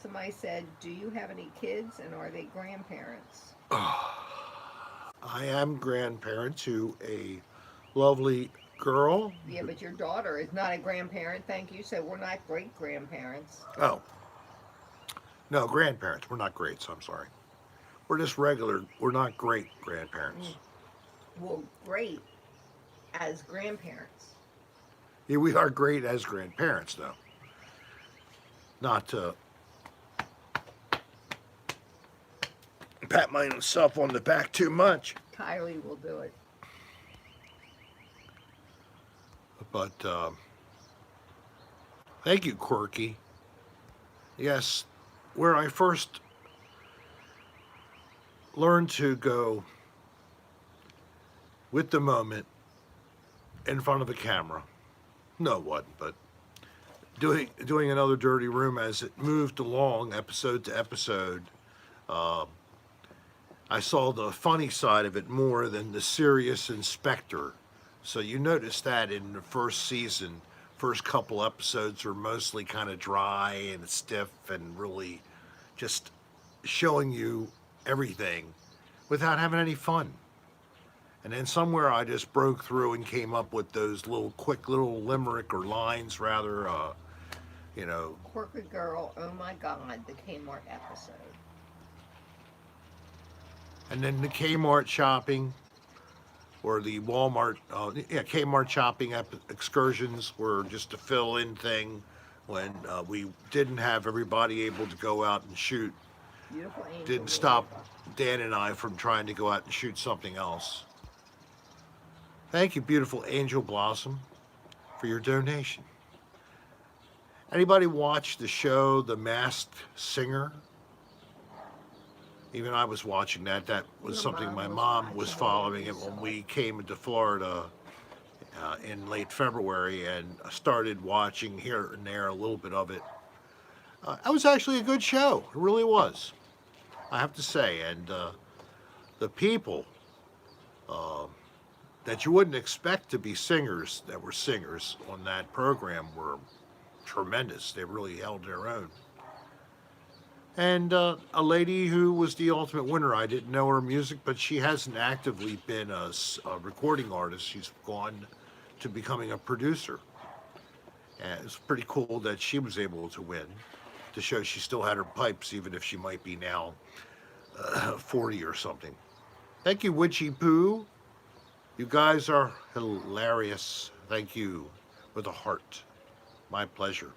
Speaker 2: Somebody said, do you have any kids and are they grandparents?
Speaker 1: I am grandparent to a lovely girl.
Speaker 2: Yeah, but your daughter is not a grandparent, thank you. So we're not great grandparents.
Speaker 1: Oh. No, grandparents. We're not greats, I'm sorry. We're just regular, we're not great grandparents.
Speaker 2: Well, great as grandparents.
Speaker 1: Yeah, we are great as grandparents, though. Not to pat myself on the back too much.
Speaker 2: Kylie will do it.
Speaker 1: But thank you, Quirky. Yes, where I first learned to go with the moment in front of a camera. No, it wasn't, but doing another dirty room as it moved along, episode to episode. I saw the funny side of it more than the serious inspector. So you notice that in the first season, first couple episodes were mostly kind of dry and stiff and really just showing you everything without having any fun. And then somewhere I just broke through and came up with those little quick little limerick or lines rather, you know.
Speaker 2: Quirky Girl, oh my God, the Kmart episode.
Speaker 1: And then the Kmart shopping or the Walmart, Kmart shopping excursions were just a fill-in thing when we didn't have everybody able to go out and shoot.
Speaker 2: Beautiful Angel.
Speaker 1: Didn't stop Dan and I from trying to go out and shoot something else. Thank you, beautiful Angel Blossom, for your donation. Anybody watch the show The Masked Singer? Even I was watching that. That was
Speaker 2: Your
Speaker 1: something
Speaker 2: mom
Speaker 1: my
Speaker 2: was
Speaker 1: mom was
Speaker 2: watching it,
Speaker 1: following
Speaker 2: you
Speaker 1: it when
Speaker 2: saw
Speaker 1: we
Speaker 2: it.
Speaker 1: came into Florida in late February and started watching here and there a little bit of it. That was actually a good show. It really was, I have to say. And the people that you wouldn't expect to be singers that were singers on that program were tremendous. They really held their own. And a lady who was the ultimate winner, I didn't know her music, but she hasn't actively been a recording artist. She's gone to becoming a producer. And it's pretty cool that she was able to win, to show she still had her pipes, even if she might be now 40 or something. Thank you, Witchy Poo. You guys are hilarious. Thank you. With a heart. My pleasure.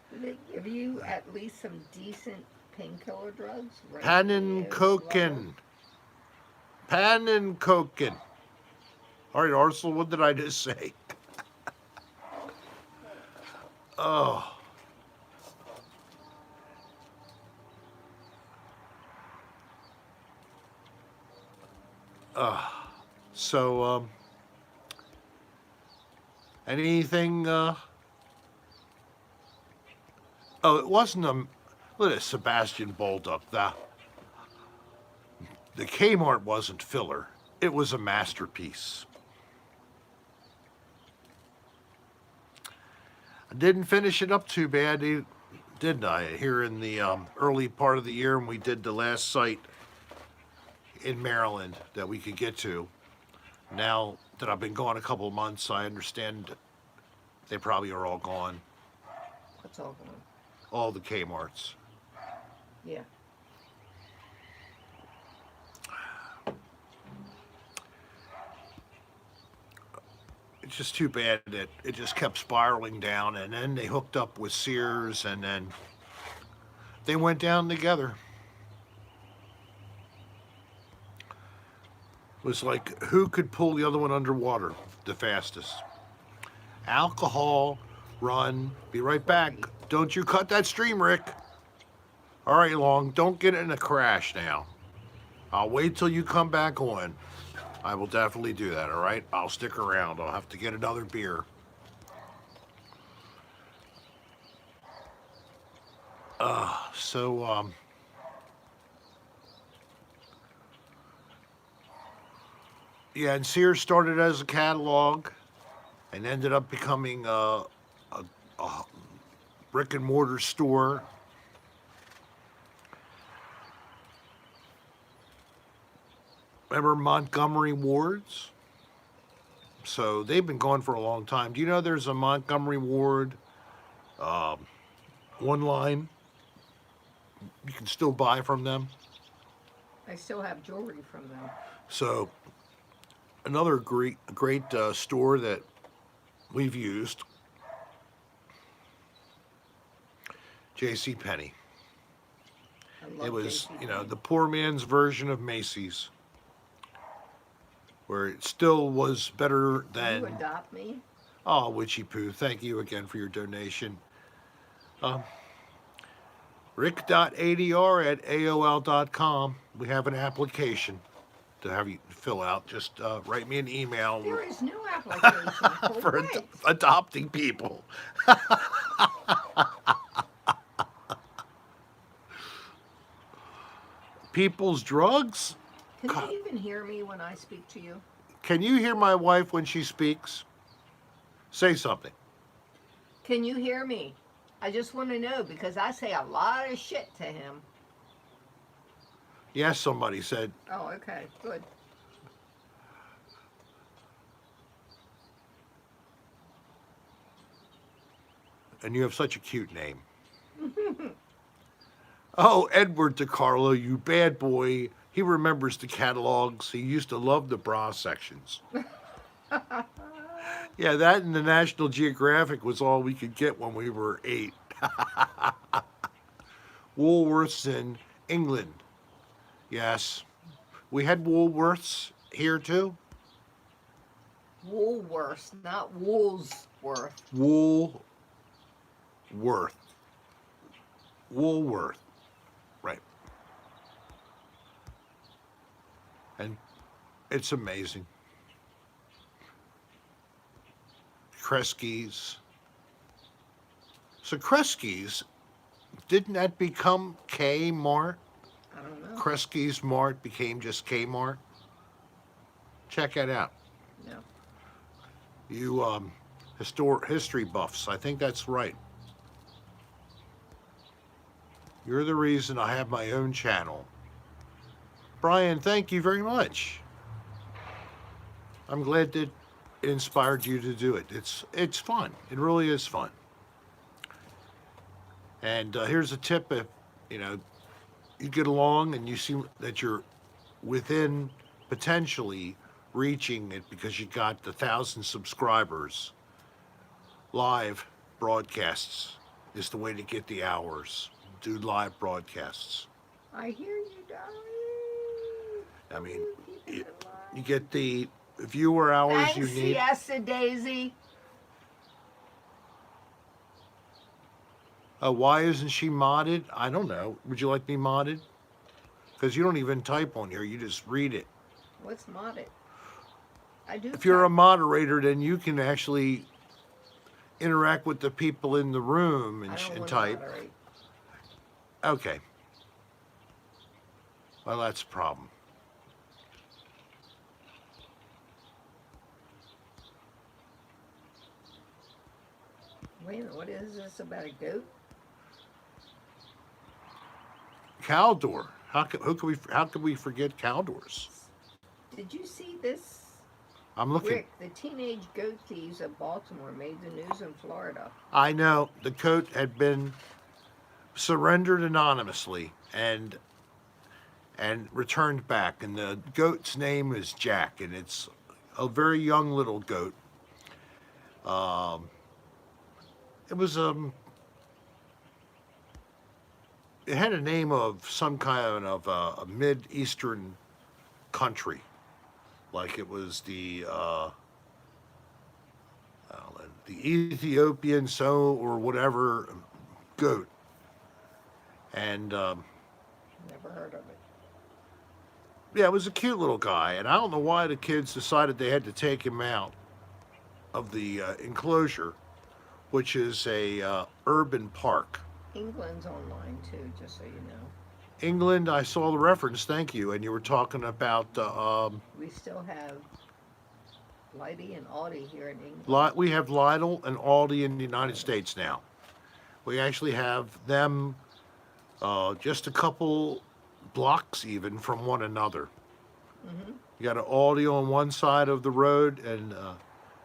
Speaker 2: Did they give you at least some decent painkiller drugs? Right
Speaker 1: Panin Koken. Panin Koken. All right, Arsenal, what did I just say? Oh. So, anything, oh, it wasn't a, look at Sebastian Bolduc. The Kmart wasn't filler. It was a masterpiece. I didn't finish it up too bad, didn't I? Here in the early part of the year when we did the last site in Maryland that we could get to. Now that I've been gone a couple of months, I understand they probably are all gone.
Speaker 2: What's all going?
Speaker 1: All the Kmarts.
Speaker 2: Yeah.
Speaker 1: It's just too bad that it just kept spiraling down, and then they hooked up with Sears, and then they went down together. It was like, who could pull the other one underwater the fastest? Alcohol, run, be right back. Don't you cut that stream, Rick. All right, Long, don't get in a crash now. I'll wait till you come back on. I will definitely do that, all right? I'll stick around. I'll have to get another beer. Yeah, and Sears started as a catalog and ended up becoming a brick and mortar store. Remember Montgomery Wards? So they've been going for a long time. Do you know there's a Montgomery Ward online? You can still buy from them.
Speaker 2: I still have jewelry from them.
Speaker 1: So another great store that we've used, J.C. Penney.
Speaker 2: I love
Speaker 1: It was,
Speaker 2: JCPenney.
Speaker 1: the poor man's version of Macy's, where it still was better
Speaker 2: Will
Speaker 1: than.
Speaker 2: you adopt me?
Speaker 1: Oh, Witchy Poo, thank you again for your donation. Rick.adr@aol.com. We have an application to have you fill out. Just write me an email
Speaker 2: There is no application for
Speaker 1: for
Speaker 2: what?
Speaker 1: adopting people. People's drugs?
Speaker 2: Can you even hear me when I speak to you?
Speaker 1: Can you hear my wife when she speaks? Say something.
Speaker 2: Can you hear me? I just want to know because I say a lot of shit to him.
Speaker 1: Yes, somebody said.
Speaker 2: Oh, okay, good.
Speaker 1: And you have such a cute name. Oh, Edward DiCarlo, you bad boy. He remembers the catalogs. He used to love the bra sections. Yeah, that and the National Geographic was all we could get when we were 8. Woolworths in England. Yes. We had Woolworths here too.
Speaker 2: Woolworths, not Woolsworth.
Speaker 1: Woolworth. Woolworth. Right. And it's amazing. Kresge's. So Kresge's, didn't that become Kmart?
Speaker 2: I don't know.
Speaker 1: Kresge's Mart became just Kmart? Check it out.
Speaker 2: No.
Speaker 1: You history buffs, I think that's right. You're the reason I have my own channel. Brian, thank you very much. I'm glad that it inspired you to do it. It's fun. It really is fun. And here's a tip: if you get along and you see that you're within potentially reaching it because you got the 1,000 subscribers, live broadcasts is the way to get the hours. Do live broadcasts.
Speaker 2: I hear you, Dolly.
Speaker 1: I mean, you get the viewer hours
Speaker 2: Thanks,
Speaker 1: you need.
Speaker 2: Siesta Daisy.
Speaker 1: Why isn't she modded? I don't know. Would you like me modded? Because you don't even type on here. You just read it.
Speaker 2: What's modded? I do.
Speaker 1: If you're a
Speaker 2: type.
Speaker 1: moderator, then you can actually interact with the people in the room
Speaker 2: I
Speaker 1: and,
Speaker 2: don't
Speaker 1: and
Speaker 2: wanna
Speaker 1: type.
Speaker 2: moderate.
Speaker 1: Okay. Well, that's a problem.
Speaker 2: Wait a minute, what is this about a goat?
Speaker 1: Caldor. How could we forget Caldors?
Speaker 2: Did you see this?
Speaker 1: I'm looking.
Speaker 2: Rick, the teenage goat thieves of Baltimore made the news in Florida.
Speaker 1: I know the coat had been surrendered anonymously and returned back, and the goat's name is Jack, and it's a very young little goat. It was it had a name of some kind of a mid-eastern country, like it was the Ethiopian or whatever goat, and
Speaker 2: Never heard of it.
Speaker 1: yeah, it was a cute little guy, and I don't know why the kids decided they had to take him out of the enclosure, which is a urban park.
Speaker 2: England's online too, just so you know.
Speaker 1: England, I saw the reference, thank you, and you were talking about
Speaker 2: We still have Liddy and Audi here in England.
Speaker 1: we have Lidl and Aldi in the United States now. We actually have them just a couple blocks even from one another.
Speaker 2: Mm-hmm.
Speaker 1: You got an Aldi on one side of the road and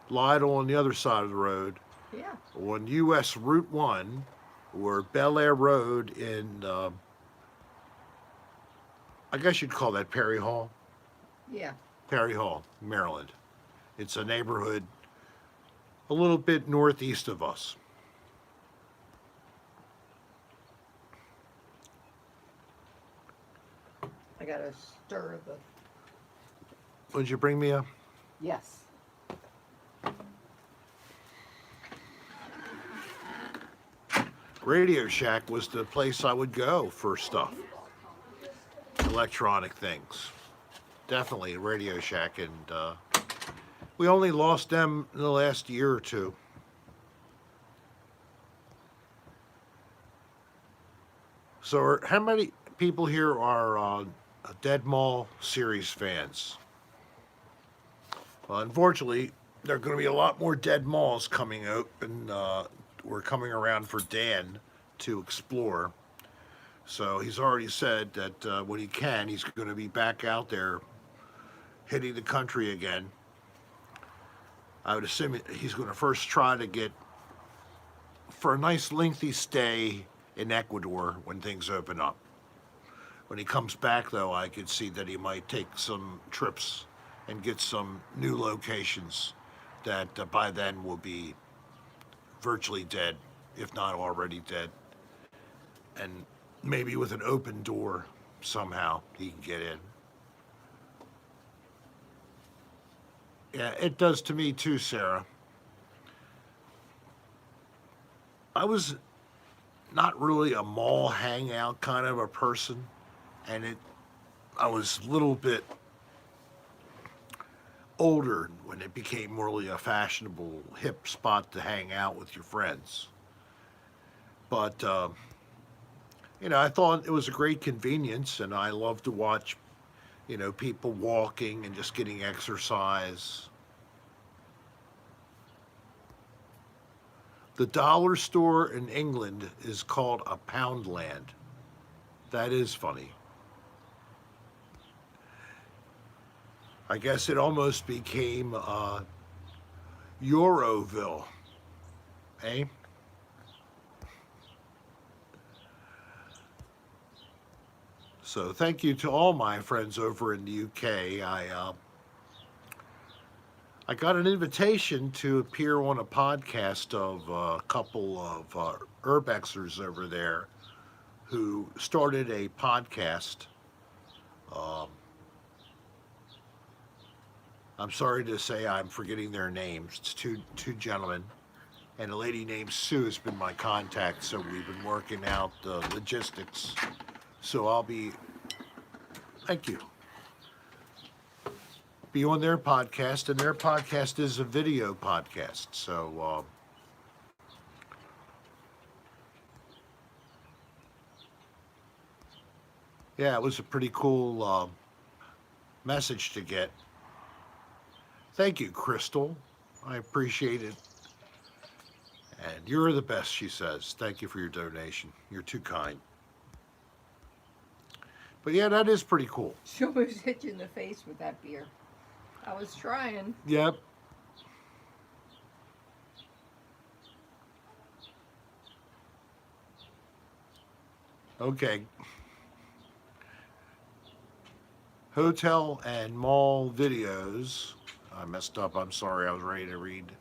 Speaker 1: Lidl on the other side of the road.
Speaker 2: Yeah.
Speaker 1: On US Route 1 or Bel Air Road in, I guess you'd call that Perry Hall.
Speaker 2: Yeah.
Speaker 1: Perry Hall, Maryland. It's a neighborhood a little bit northeast of us.
Speaker 2: I gotta stir the.
Speaker 1: Would you bring me a?
Speaker 2: Yes.
Speaker 1: Radio Shack was the place I would go for stuff. Electronic things. Definitely Radio Shack, and we only lost them in the last year or two. So how many people here are Dead Mall series fans? Well, unfortunately, there are going to be a lot more Dead Malls coming out, and we're coming around for Dan to explore. So he's already said that when he can, he's going to be back out there hitting the country again. I would assume he's going to first try to get for a nice lengthy stay in Ecuador when things open up. When he comes back, though, I could see that he might take some trips and get some new locations that by then will be virtually dead, if not already dead. And maybe with an open door, somehow he can get in. Yeah, it does to me too, Sarah. I was not really a mall hangout kind of a person, and I was a little bit older when it became really a fashionable, hip spot to hang out with your friends. But I thought it was a great convenience, and I love to watch, people walking and just getting exercise. The dollar store in England is called a Poundland. That is funny. I guess it almost became Euroville, eh? So thank you to all my friends over in the UK. I got an invitation to appear on a podcast of a couple of urbexers over there who started a podcast. I'm sorry to say I'm forgetting their names. It's two gentlemen. And a lady named Sue has been my contact, so we've been working out the logistics. So I'll be, thank you, be on their podcast, and their podcast is a video podcast. So, yeah, it was a pretty cool message to get. Thank you, Crystal. I appreciate it. And you're the best, she says. Thank you for your donation. You're too kind. But yeah, that is pretty cool.
Speaker 2: She almost hit you in the face with that beer. I was trying.
Speaker 1: Yep. Okay. Hotel and mall videos. I messed up. I'm sorry. I was ready to read.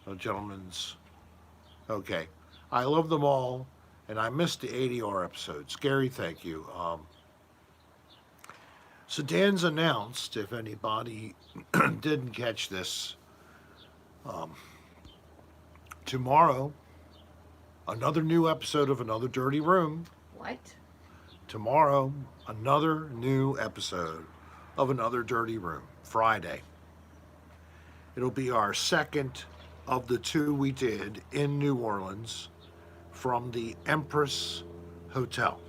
Speaker 1: Oh, gentlemen's. Okay. I love them all, and I missed the ADR episode. Scary, thank you. So Dan's announced, if anybody didn't catch this, tomorrow, another new episode of Another Dirty Room.
Speaker 2: What?
Speaker 1: Tomorrow, another new episode of Another Dirty Room, Friday. It'll be our second of the two we did in New Orleans from the Empress Hotel.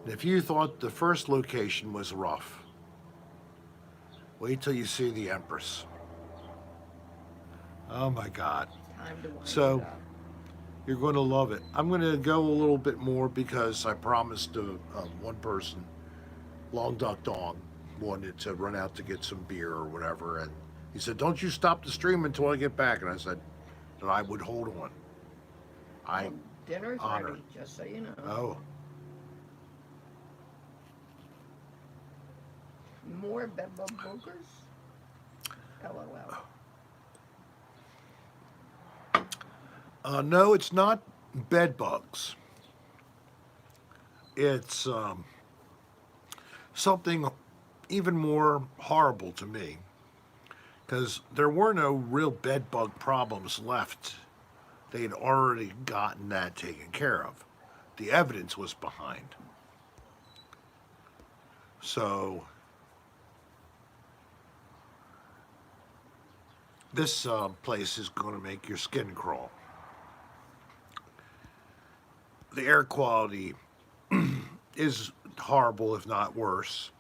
Speaker 1: And if you thought the first location was rough, wait till you see the Empress. Oh my God.
Speaker 2: Time to wind
Speaker 1: So,
Speaker 2: it up.
Speaker 1: you're going to love it. I'm going to go a little bit more because I promised to one person, Long Duck Dong, wanted to run out to get some beer or whatever, and he said, "Don't you stop the stream until I get back." And I said that I would hold on.
Speaker 2: Well, dinner's
Speaker 1: honored.
Speaker 2: ready, just so you know.
Speaker 1: Oh,
Speaker 2: More bedbug boogers? LOL.
Speaker 1: no, it's not bed bugs. It's something even more horrible to me, because there were no real bed bug problems left. They had already gotten that taken care of. The evidence was behind. So this place is going to make your skin crawl. The air quality is horrible, if not worse.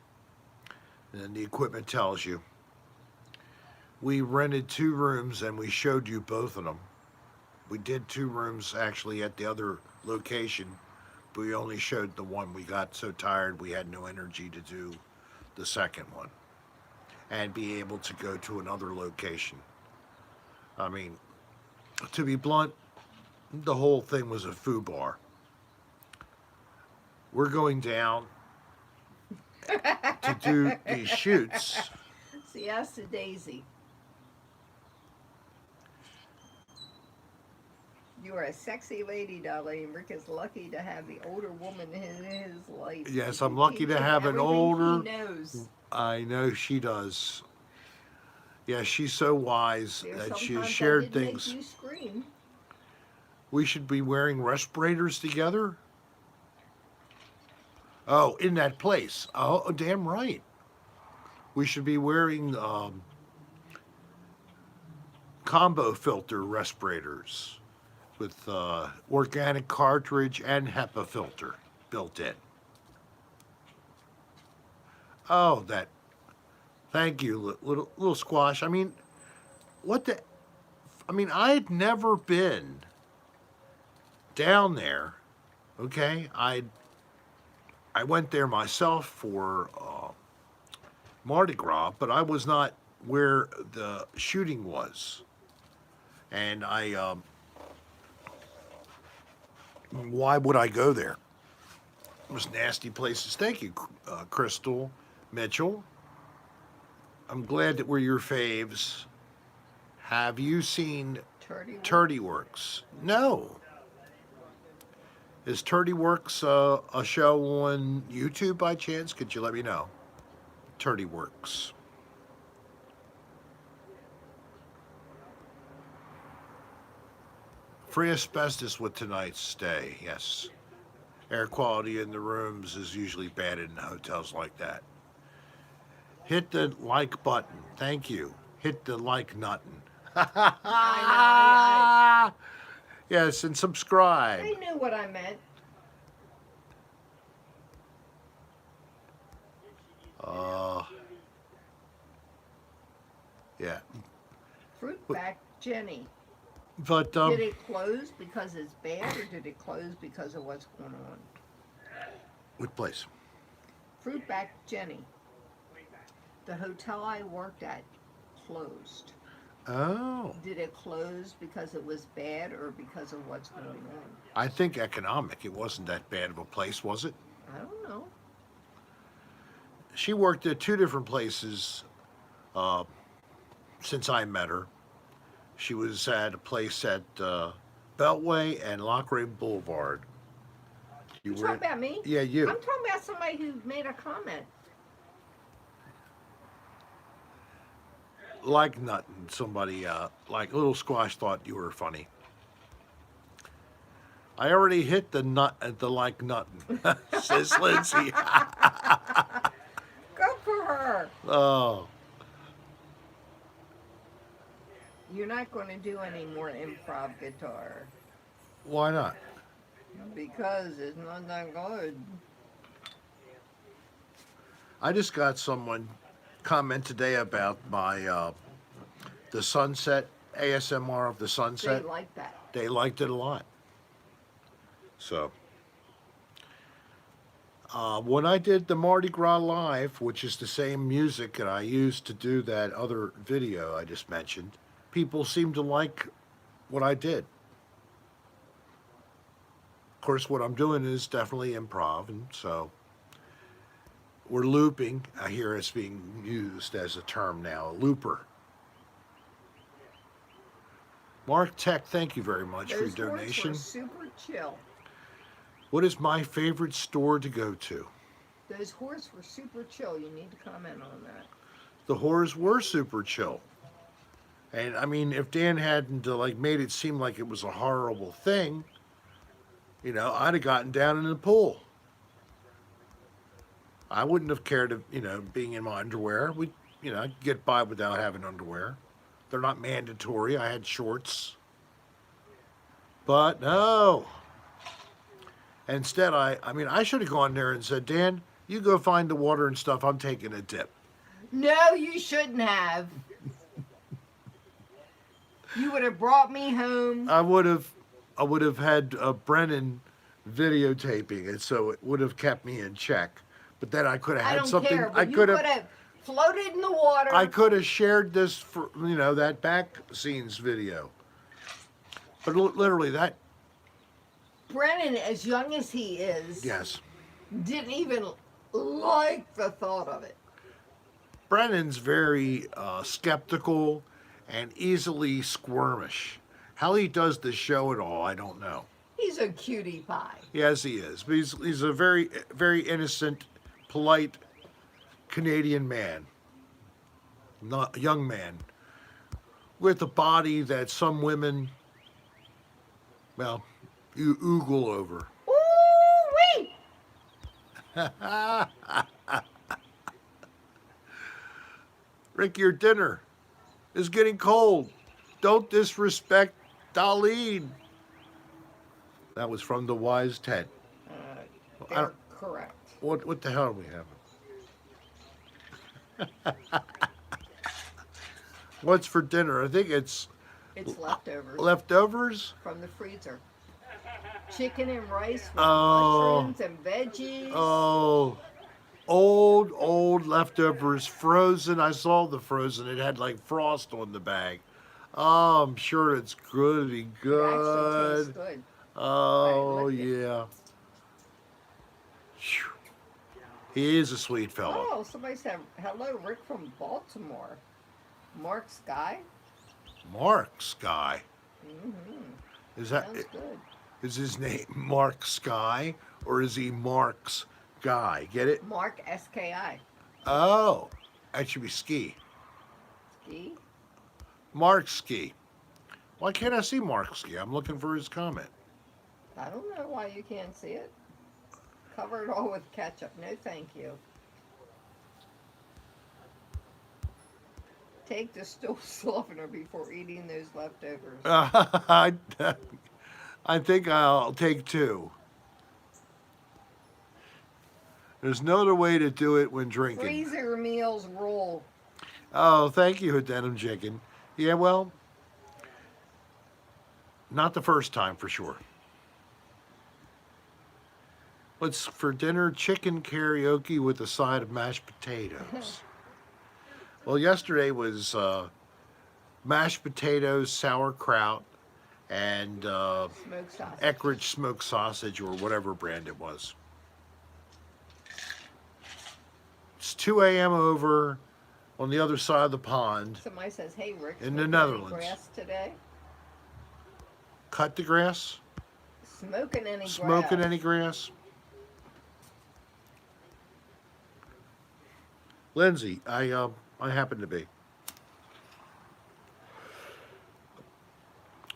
Speaker 1: And the equipment tells you. We rented 2 rooms and we showed you both of them. We did 2 rooms actually at the other location, but we only showed the one. We got so tired we had no energy to do the second one and be able to go to another location. I mean, to be blunt, the whole thing was a foobar. We're going down to do these shoots.
Speaker 2: See, ask the Daisy. You are a sexy lady, Dolly. Rick is lucky to have the older woman in his life.
Speaker 1: Yes,
Speaker 2: She
Speaker 1: I'm lucky
Speaker 2: teach
Speaker 1: to
Speaker 2: him
Speaker 1: have an
Speaker 2: everything
Speaker 1: older.
Speaker 2: He knows.
Speaker 1: I know she does. Yeah, she's so wise
Speaker 2: There's
Speaker 1: that she's
Speaker 2: sometimes
Speaker 1: shared
Speaker 2: I did
Speaker 1: things.
Speaker 2: Make you scream.
Speaker 1: We should be wearing respirators together. Oh, in that place. Oh, damn right. We should be wearing combo filter respirators with organic cartridge and HEPA filter built in. Oh, that. Thank you, little squash. I mean, what the? I mean, I'd never been down there. Okay, I went there myself for Mardi Gras, but I was not where the shooting was, and why would I go there? It was nasty places. Thank you, Crystal Mitchell. I'm glad that we're your faves. Have you seen Turdy Works? No. Is Turdy Works a show on YouTube by chance? Could you let me know? Turdy Works. Free asbestos with tonight's stay, yes. Air quality in the rooms is usually bad in hotels like that. Hit the like button. Thank you. Hit the like button.
Speaker 2: I
Speaker 1: Yes, and subscribe.
Speaker 2: They knew what I meant.
Speaker 1: Yeah.
Speaker 2: Fruitback Jenny.
Speaker 1: But
Speaker 2: Did it close because it's bad, or did it close because of what's going on?
Speaker 1: what place?
Speaker 2: Fruitback Jenny. The hotel I worked at closed.
Speaker 1: Oh.
Speaker 2: Did it close because it was bad or because of what's going on?
Speaker 1: I think economic. It wasn't that bad of a place, was it?
Speaker 2: I don't know.
Speaker 1: She worked at two different places since I met her. She was at a place at Beltway and Lockray Boulevard.
Speaker 2: You talking about me?
Speaker 1: Yeah, you.
Speaker 2: I'm talking about somebody who made a comment.
Speaker 1: Like nothing. Somebody, like Little Squash thought you were funny. I already hit the nut at the like nothing, says Lindsay.
Speaker 2: Go for her.
Speaker 1: Oh.
Speaker 2: You're not going to do any more improv guitar
Speaker 1: Why not?
Speaker 2: because it's not that good.
Speaker 1: I just got someone comment today about my the sunset ASMR of the sunset.
Speaker 2: They like that.
Speaker 1: They liked it a lot. So when I did the Mardi Gras live, which is the same music that I used to do that other video I just mentioned, people seemed to like what I did. Of course, what I'm doing is definitely improv, and so we're looping. I hear it's being used as a term now, a looper. Mark Tech, thank you very much for your donation.
Speaker 2: Those horses were super chill.
Speaker 1: What is my favorite store to go to?
Speaker 2: Those horses were super chill. You need to comment on that.
Speaker 1: The whores were super chill. And I mean, if Dan hadn't made it seem like it was a horrible thing, I'd have gotten down in the pool. I wouldn't have cared of, being in my underwear. I could get by without having underwear. They're not mandatory. I had shorts. But no. Instead, I should have gone there and said, Dan, you go find the water and stuff. I'm taking a dip.
Speaker 2: No, you shouldn't have. You would have brought me home.
Speaker 1: I would have had Brennan videotaping it, so it would have kept me in check. But then I could have
Speaker 2: I
Speaker 1: had
Speaker 2: don't
Speaker 1: something.
Speaker 2: care, but
Speaker 1: I
Speaker 2: you
Speaker 1: could
Speaker 2: have floated in the water.
Speaker 1: I could have shared this for, that back scenes video. But literally that,
Speaker 2: Brennan, as young as he is,
Speaker 1: yes.
Speaker 2: didn't even like the thought of it.
Speaker 1: Brennan's very skeptical and easily squirmish. How he does the show at all, I don't know.
Speaker 2: He's a cutie pie.
Speaker 1: Yes, he is. But he's a very, very innocent, polite Canadian man. Not a young man. With a body that some women, well, you oogle over.
Speaker 2: Ooh-wee!
Speaker 1: Rick, your dinner is getting cold. Don't disrespect Dolline. That was from the Wise Ted.
Speaker 2: They're correct.
Speaker 1: What the hell are we having? What's for dinner? I think it's
Speaker 2: It's leftovers
Speaker 1: leftovers.
Speaker 2: from the freezer. Chicken and rice with
Speaker 1: Oh.
Speaker 2: mushrooms and veggies.
Speaker 1: Oh, old leftovers, frozen. I saw the frozen. It had like frost on the bag. Oh, I'm sure it's good. Be
Speaker 2: It actually
Speaker 1: good.
Speaker 2: tastes good.
Speaker 1: Oh,
Speaker 2: I licked it.
Speaker 1: yeah. Phew. He is a sweet fellow.
Speaker 2: Oh, somebody said, hello, Rick from Baltimore. Mark Sky?
Speaker 1: Mark Sky.
Speaker 2: Mm-hmm.
Speaker 1: Is that
Speaker 2: Sounds good.
Speaker 1: is his name Mark Sky or is he Mark's guy? Get it?
Speaker 2: Mark S-K-I.
Speaker 1: Oh, that should be Ski.
Speaker 2: Ski?
Speaker 1: Mark Ski. Why can't I see Mark Ski? I'm looking for his comment.
Speaker 2: I don't know why you can't see it. Cover it all with ketchup. No, thank you. Take the stool softener before eating those leftovers.
Speaker 1: I think I'll take two. There's no other way to do it when drinking.
Speaker 2: Freezer meals rule.
Speaker 1: Oh, thank you, Denim Chicken. Yeah, well, not the first time for sure. What's for dinner? Chicken karaoke with a side of mashed potatoes. Well, yesterday was mashed potatoes, sauerkraut, and
Speaker 2: Smoked sausage.
Speaker 1: Eckrich smoked sausage or whatever brand it was. It's 2 a.m. over on the other side of the pond.
Speaker 2: Somebody says, hey, Rick,
Speaker 1: In the
Speaker 2: smoking any
Speaker 1: Netherlands.
Speaker 2: grass today?
Speaker 1: Cut the grass?
Speaker 2: Smoking any
Speaker 1: Smoking
Speaker 2: grass?
Speaker 1: any grass? Lindsay, I happen to be.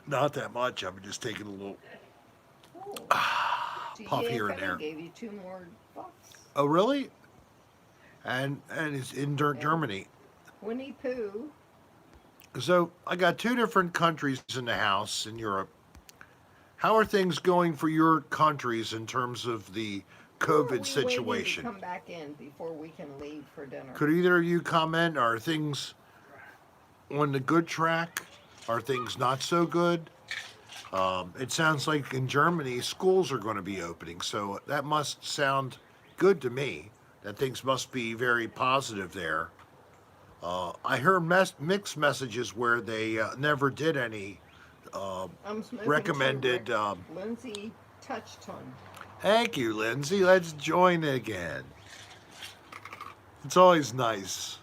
Speaker 1: Not that much. I'm just taking a little.
Speaker 2: Oh.
Speaker 1: puff here and
Speaker 2: GFA
Speaker 1: there.
Speaker 2: Gave you 2 more bucks.
Speaker 1: Oh, really? And it's in Germany.
Speaker 2: Winnie Pooh.
Speaker 1: So I got 2 different countries in the house in Europe. How are things going for your countries in terms of the COVID situation?
Speaker 2: We come back in before we can leave for dinner.
Speaker 1: Could either of you comment? Are things on the good track? Are things not so good? It sounds like in Germany, schools are going to be opening, so that must sound good to me. That things must be very positive there. I heard mixed messages where they never did any
Speaker 2: I'm smoking
Speaker 1: recommended.
Speaker 2: too, Rick. Lindsay touched on.
Speaker 1: Thank you, Lindsay. Let's join again. It's always nice.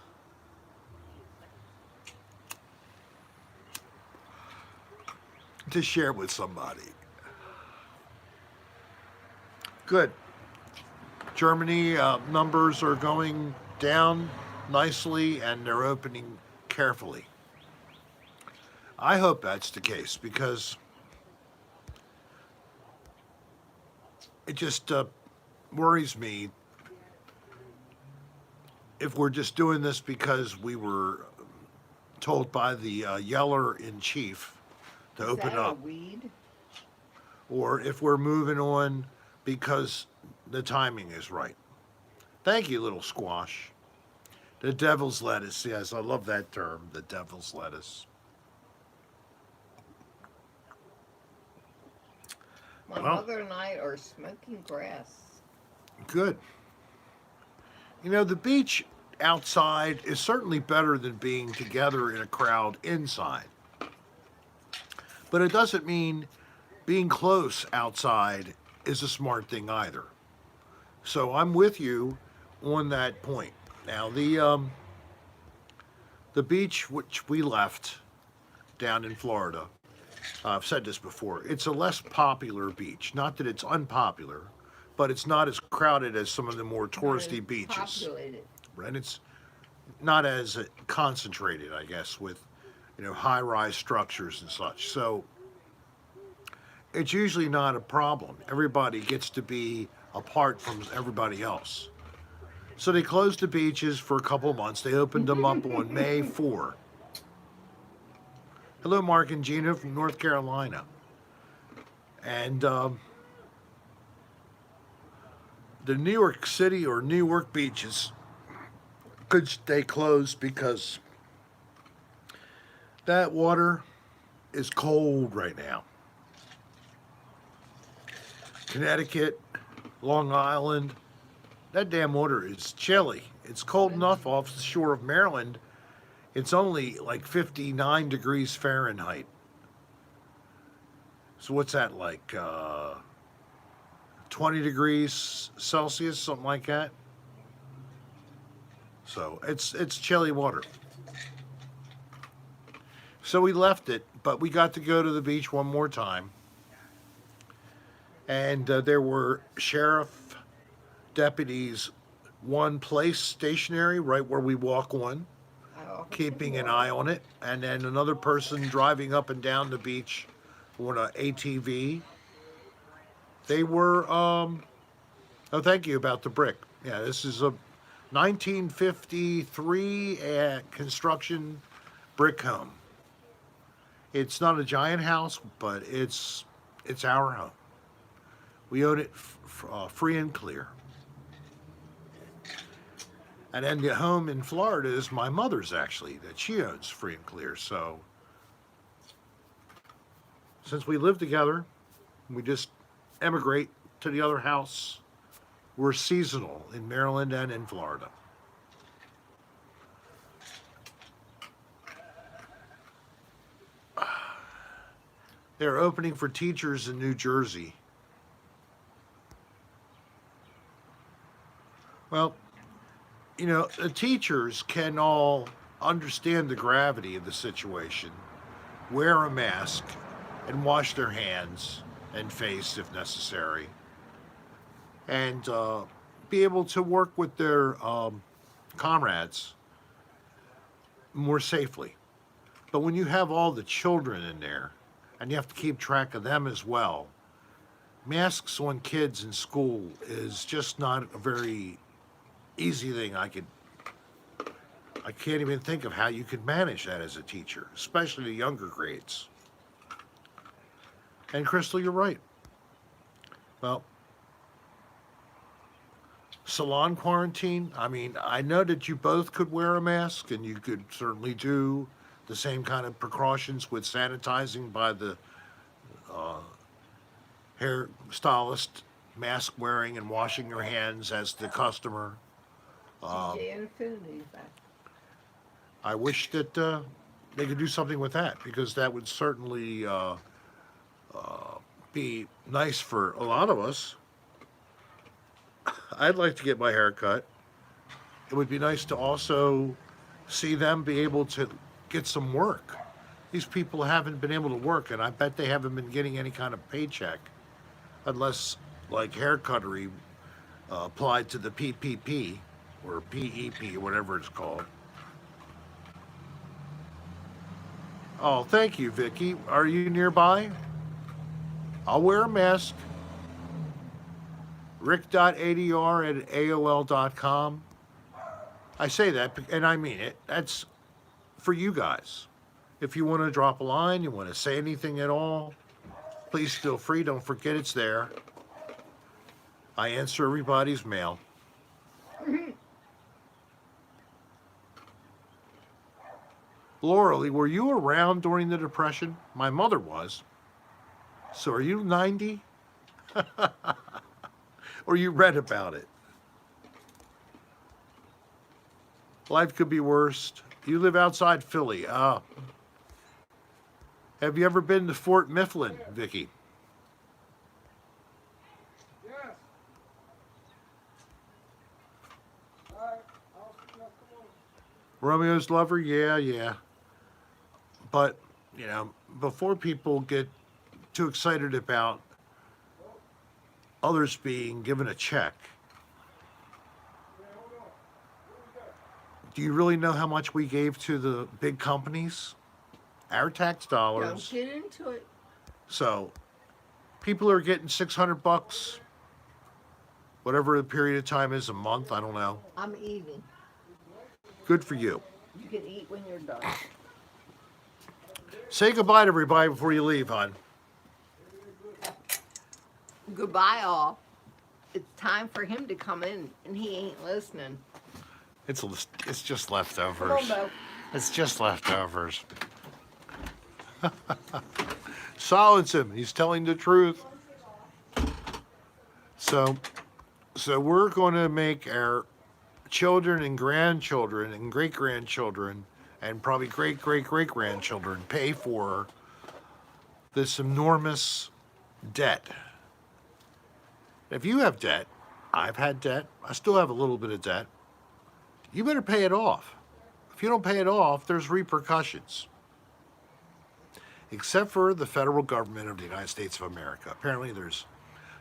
Speaker 1: To share with somebody. Good. Germany numbers are going down nicely and they're opening carefully. I hope that's the case because it just worries me if we're just doing this because we were told by the yeller in chief to open
Speaker 2: Is that
Speaker 1: up,
Speaker 2: a weed?
Speaker 1: or if we're moving on because the timing is right. Thank you, little squash. The devil's lettuce, yes, I love that term, the devil's lettuce.
Speaker 2: My
Speaker 1: Well.
Speaker 2: mother and I are smoking grass.
Speaker 1: Good. You know, the beach outside is certainly better than being together in a crowd inside. But it doesn't mean being close outside is a smart thing either. So I'm with you on that point. Now the beach which we left down in Florida, I've said this before, it's a less popular beach. Not that it's unpopular, but it's not as crowded as some of the more touristy beaches.
Speaker 2: Populated.
Speaker 1: And it's not as concentrated, I guess, with high-rise structures and such. So it's usually not a problem. Everybody gets to be apart from everybody else. So they closed the beaches for a couple of months. They opened them up on May 4. Hello, Mark and Gina from North Carolina. And the New York City or New York beaches could stay closed because that water is cold right now. Connecticut, Long Island, that damn water is chilly. It's cold enough off the shore of Maryland. It's only like 59 degrees Fahrenheit. So what's that like? 20 degrees Celsius, something like that. So it's chilly water. So we left it, but we got to go to the beach one more time. And there were sheriff deputies, one place stationary right where we walk on, keeping an eye on it, and then another person driving up and down the beach on an ATV. They were, oh, thank you about the brick. Yeah, this is a 1953 construction brick home. It's not a giant house, but it's our home. We own it free and clear. And then the home in Florida is my mother's, actually, that she owns free and clear. So since we live together, we just emigrate to the other house. We're seasonal in Maryland and in Florida. They're opening for teachers in New Jersey. Well, the teachers can all understand the gravity of the situation, wear a mask, and wash their hands and face if necessary, and be able to work with their comrades more safely. But when you have all the children in there, and you have to keep track of them as well, masks on kids in school is just not a very easy thing. I can't even think of how you could manage that as a teacher, especially the younger grades. And Crystal, you're right. Well, salon quarantine, I mean, I know that you both could wear a mask, and you could certainly do the same kind of precautions with sanitizing by the hair stylist, mask wearing and washing your hands as the customer.
Speaker 2: TJ Infinity's back.
Speaker 1: I wish that they could do something with that, because that would certainly be nice for a lot of us. I'd like to get my hair cut. It would be nice to also see them be able to get some work. These people haven't been able to work, and I bet they haven't been getting any kind of paycheck, unless like hair cuttery applied to the PPP or PEP, whatever it's called. Oh, thank you, Vicky. Are you nearby? I'll wear a mask. rick.adr@aol.com. I say that, and I mean it. That's for you guys. If you want to drop a line, you want to say anything at all, please feel free. Don't forget it's there. I answer everybody's mail. Laura, were you around during the Depression? My mother was. So are you 90? Or you read about it? Life could be worse. You live outside Philly. Have you ever been to Fort Mifflin, Vicky?
Speaker 4: Yes. All right. I'll see you next one.
Speaker 1: Romeo's Lover? Yeah, yeah. But, before people get too excited about others being given a check,
Speaker 4: Yeah, hold on. What was that?
Speaker 1: do you really know how much we gave to the big companies? Our tax
Speaker 2: Don't
Speaker 1: dollars.
Speaker 2: get into it.
Speaker 1: So, people are getting $600, whatever the period of time is, a month, I don't know.
Speaker 2: I'm eating.
Speaker 1: Good for you.
Speaker 2: You can eat when you're done.
Speaker 1: Say goodbye to everybody before you leave, hon.
Speaker 2: Goodbye, all. It's time for him to come in, and he ain't listening.
Speaker 1: It's just
Speaker 2: Come on,
Speaker 1: leftovers.
Speaker 2: Bo.
Speaker 1: It's just leftovers. Silence him. He's telling the truth. So we're going to make our children and grandchildren and great-grandchildren and probably great-great-great-grandchildren pay for this enormous debt. If you have debt, I've had debt, I still have a little bit of debt, you better pay it off. If you don't pay it off, there's repercussions. Except for the federal government of the United States of America. Apparently there's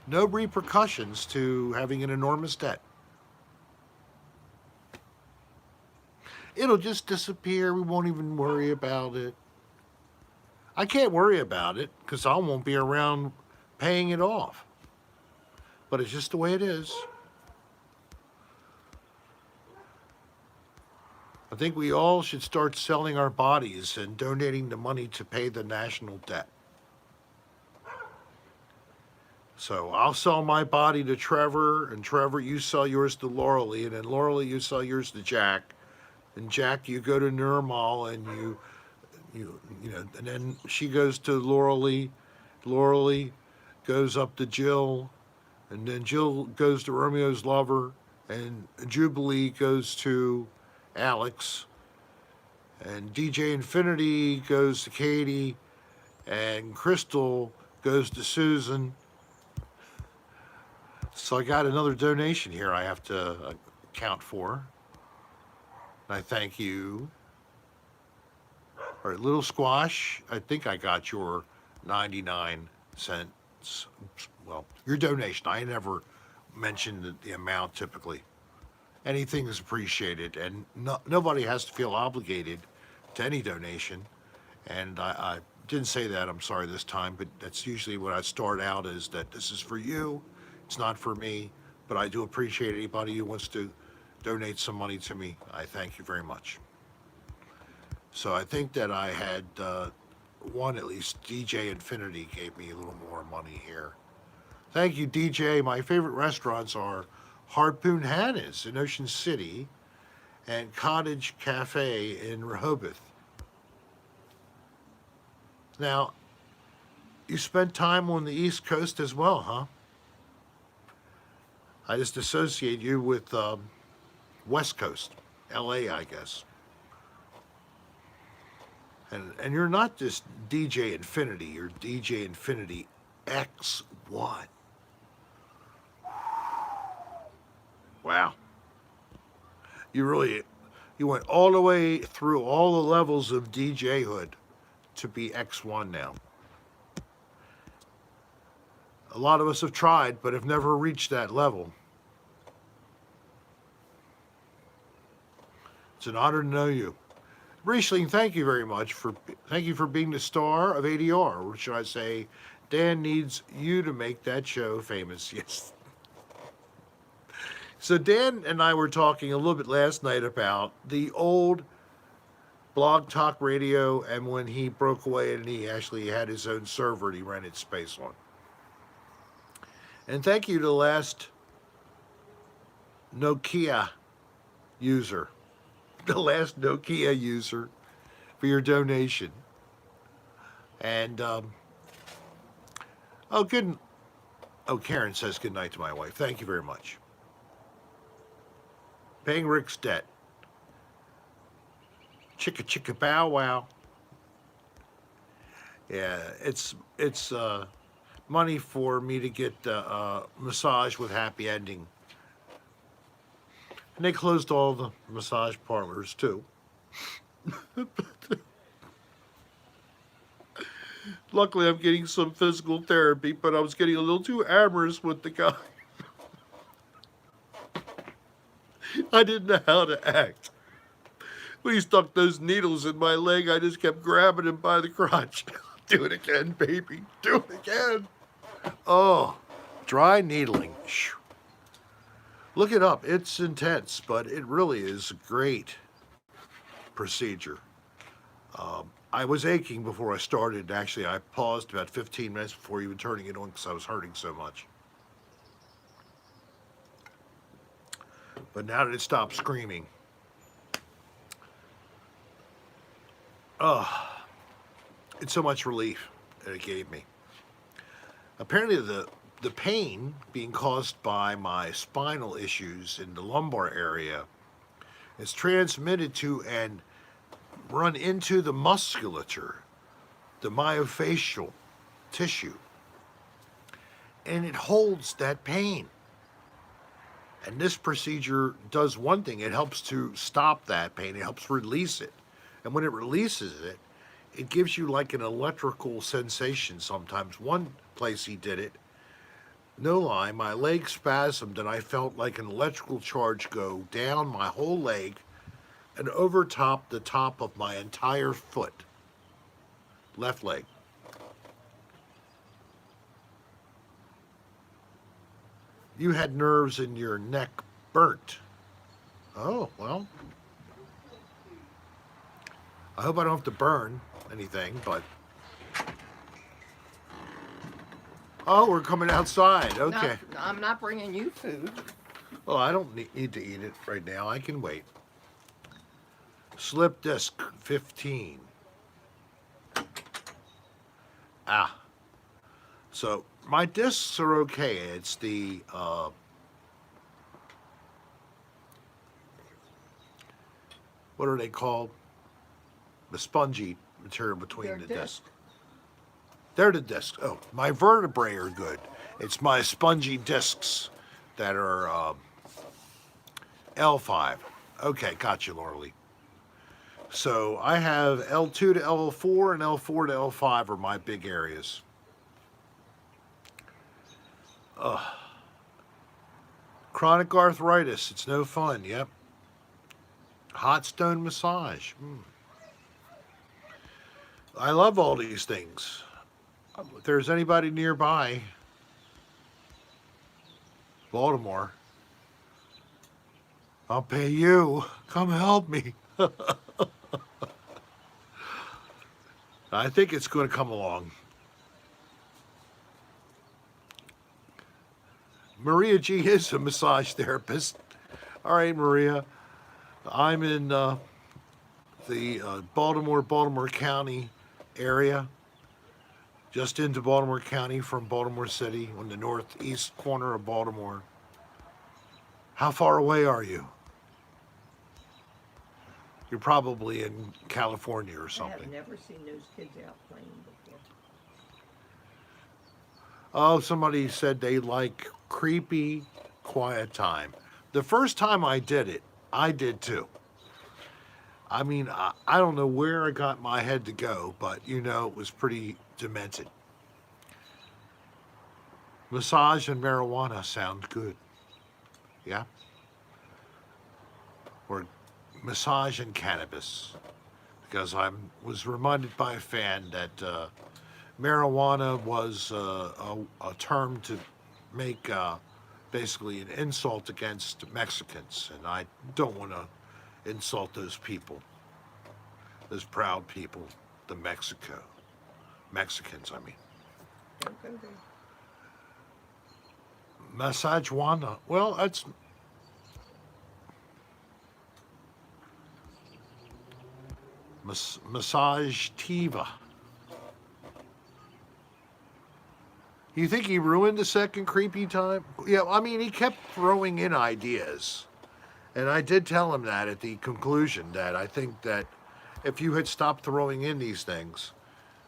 Speaker 1: no repercussions to having an enormous debt. It'll just disappear. We won't even worry about it. I can't worry about it because I won't be around paying it off. But it's just the way it is. I think we all should start selling our bodies and donating the money to pay the national debt. So I'll sell my body to Trevor, and Trevor, you sell yours to Lauralee, and then Lauralee, you sell yours to Jack, and Jack, you go to Nirmal, and and then she goes to Lauralee, Lauralee goes up to Jill, and then Jill goes to Romeo's Lover, and Jubilee goes to Alex, and DJ Infinity goes to Katie, and Crystal goes to Susan. So I got another donation here I have to account for. I thank you. All right, Little Squash, I think I got your 99 cents. Well, your donation. I never mentioned the amount typically. Anything is appreciated, and nobody has to feel obligated to any donation. And I didn't say that, I'm sorry this time, but that's usually what I start out is that this is for you, it's not for me, but I do appreciate anybody who wants to donate some money to me. I thank you very much. So I think that I had one, at least, DJ Infinity gave me a little more money here. Thank you, DJ. My favorite restaurants are Harpoon Hannah's in Ocean City and Cottage Cafe in Rehoboth. Now, you spent time on the East Coast as well, huh? I just associate you with West Coast, LA, I guess. And you're not just DJ Infinity, you're DJ Infinity X1. Wow. You went all the way through all the levels of DJ-hood to be X1 now. A lot of us have tried, but have never reached that level. It's an honor to know you. Riesling, thank you very much thank you for being the star of ADR, or should I say, Dan needs you to make that show famous. Yes. So Dan and I were talking a little bit last night about the old Blog Talk Radio and when he broke away and he actually had his own server and he rented space on. And thank you to the last Nokia user. The last Nokia user for your donation. And, Karen says good night to my wife. Thank you very much. Paying Rick's debt. Chicka chicka bow wow. Yeah, it's money for me to get massage with happy ending. And they closed all the massage parlors too. Luckily, I'm getting some physical therapy, but I was getting a little too amorous with the guy. I didn't know how to act. When he stuck those needles in my leg, I just kept grabbing him by the crotch. Do it again, baby. Do it again. Oh, dry needling. Shoo. Look it up. It's intense, but it really is a great procedure. I was aching before I started. Actually, I paused about 15 minutes before even turning it on because I was hurting so much. But now that it stopped screaming, it's so much relief that it gave me. Apparently, the pain being caused by my spinal issues in the lumbar area is transmitted to and run into the musculature, the myofascial tissue, and it holds that pain. And this procedure does one thing: it helps to stop that pain, it helps release it. And when it releases it, it gives you like an electrical sensation sometimes. One place he did it, no lie, my leg spasmed and I felt like an electrical charge go down my whole leg and over the top of my entire foot, left leg. You had nerves in your neck burnt. Oh, well. I hope I don't have to burn anything, but... Oh, we're coming outside. Okay.
Speaker 2: I'm not bringing you food.
Speaker 1: Well, I don't need to eat it right now. I can wait. Slip disc 15. Ah. So my discs are okay. It's the what are they called? The spongy material between
Speaker 2: They're
Speaker 1: the
Speaker 2: disc.
Speaker 1: discs. They're the discs. Oh, my vertebrae are good. It's my spongy discs that are L5. Okay, got you, Lauralee. So I have L2 to L4 and L4 to L5 are my big areas. Chronic arthritis, it's no fun, yep. Hot stone massage. I love all these things. If there's anybody nearby, Baltimore, I'll pay you. Come help me. I think it's going to come along. Maria G is a massage therapist. All right, Maria. I'm in the Baltimore County area, just into Baltimore County from Baltimore City on the northeast corner of Baltimore. How far away are you? You're probably in California or
Speaker 2: I
Speaker 1: something.
Speaker 2: have never seen those kids out playing before.
Speaker 1: Oh, somebody said they like creepy, quiet time. The first time I did it, I did too. I mean, I don't know where I got my head to go, but you know, it was pretty demented. Massage and marijuana sound good. Yeah? Or massage and cannabis. Because I was reminded by a fan that marijuana was a term to make basically an insult against Mexicans. And I don't want to insult those people, those proud people, the Mexicans, I mean.
Speaker 2: Don't go there.
Speaker 1: Massagewana, well, that's Massage Tiva. You think he ruined the second creepy time? Yeah, I mean, he kept throwing in ideas. And I did tell him that at the conclusion, that I think that if you had stopped throwing in these things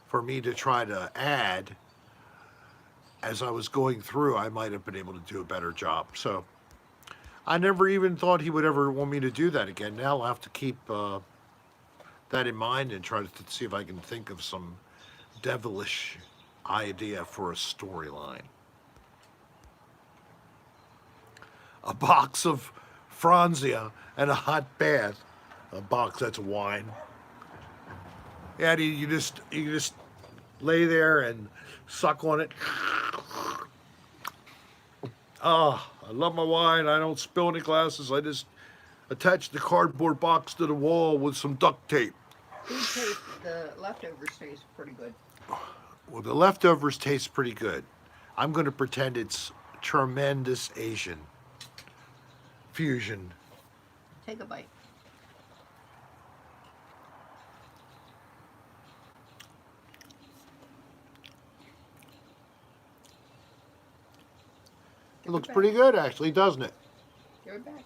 Speaker 1: for me to try to add as I was going through, I might have been able to do a better job. So I never even thought he would ever want me to do that again. Now I'll have to keep that in mind and try to see if I can think of some devilish idea for a storyline. A box of Franzia and a hot bath. A box, that's wine. Yeah, you just lay there and suck on it. Ah, I love my wine. I don't spill any glasses. I just attach the cardboard box to the wall with some duct tape.
Speaker 2: The leftovers taste pretty good.
Speaker 1: Well, the leftovers taste pretty good. I'm going to pretend it's tremendous Asian fusion.
Speaker 2: Take a bite.
Speaker 1: It looks pretty good, actually, doesn't it?
Speaker 2: Give it back.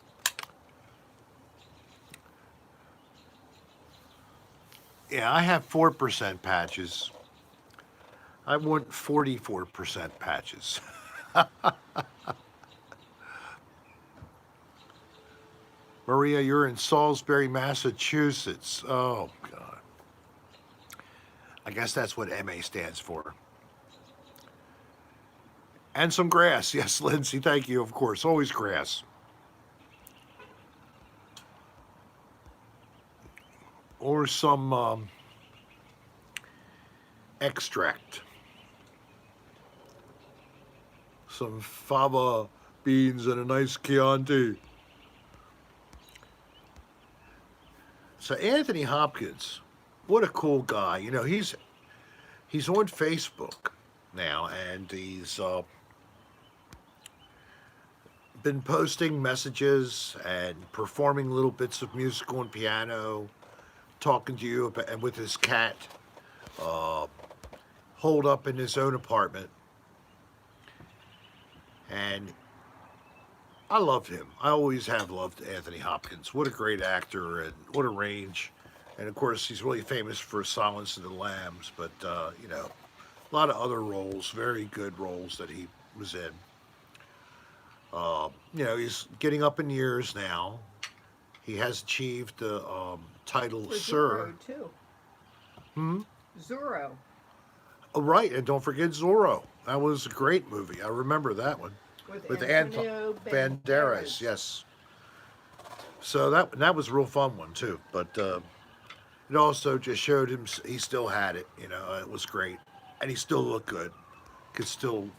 Speaker 1: Yeah, I have 4% patches. I want 44% patches. Maria, you're in Salisbury, Massachusetts. Oh, God. I guess that's what MA stands for. And some grass. Yes, Lindsay, thank you, of course. Always grass. Or some extract. Some fava beans and a nice Chianti. So Anthony Hopkins, what a cool guy. You know, he's on Facebook now, and he's been posting messages and performing little bits of music on piano, talking to you about, and with his cat, holed up in his own apartment. And I loved him. I always have loved Anthony Hopkins. What a great actor and what a range. And of course, he's really famous for Silence of the Lambs, but, you know, a lot of other roles, very good roles that he was in. You know, he's getting up in years now. He has achieved the title
Speaker 2: For
Speaker 1: Sir.
Speaker 2: Zorro, too.
Speaker 1: Hmm?
Speaker 2: Zorro.
Speaker 1: Oh, right, and don't forget Zorro. That was a great movie. I remember that one.
Speaker 2: With
Speaker 1: Antonio Banderas, yes. So that was a real fun one too. But it also just showed him he still had it. You know, it was great, and he still looked good. Could still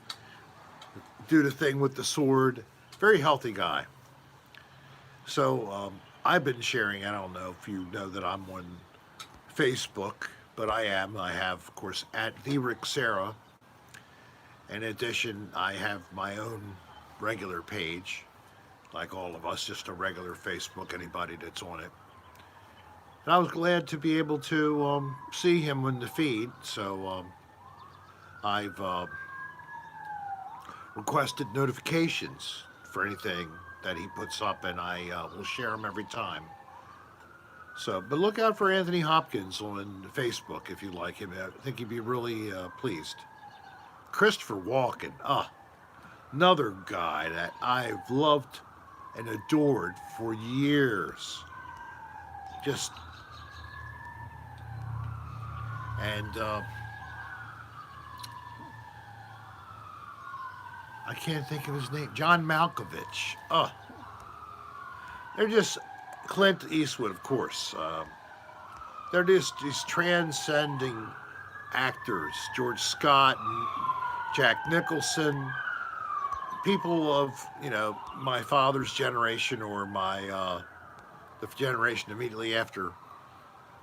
Speaker 1: do the thing with the sword. Very healthy guy. So I've been sharing. I don't know if you know that I'm on Facebook, but I am. I have, of course, at the Rick Sarah. In addition, I have my own regular page, like all of us, just a regular Facebook, anybody that's on it. And I was glad to be able to see him in the feed, so I've requested notifications for anything that he puts up, and I will share them every time. So, but look out for Anthony Hopkins on Facebook if you like him. I think he'd be really pleased. Christopher Walken, another guy that I've loved and adored for years. Just, and I can't think of his name. John Malkovich. They're just Clint Eastwood, of course. They're just these transcending actors. George Scott and Jack Nicholson, people of, you know, my father's generation or my the generation immediately after,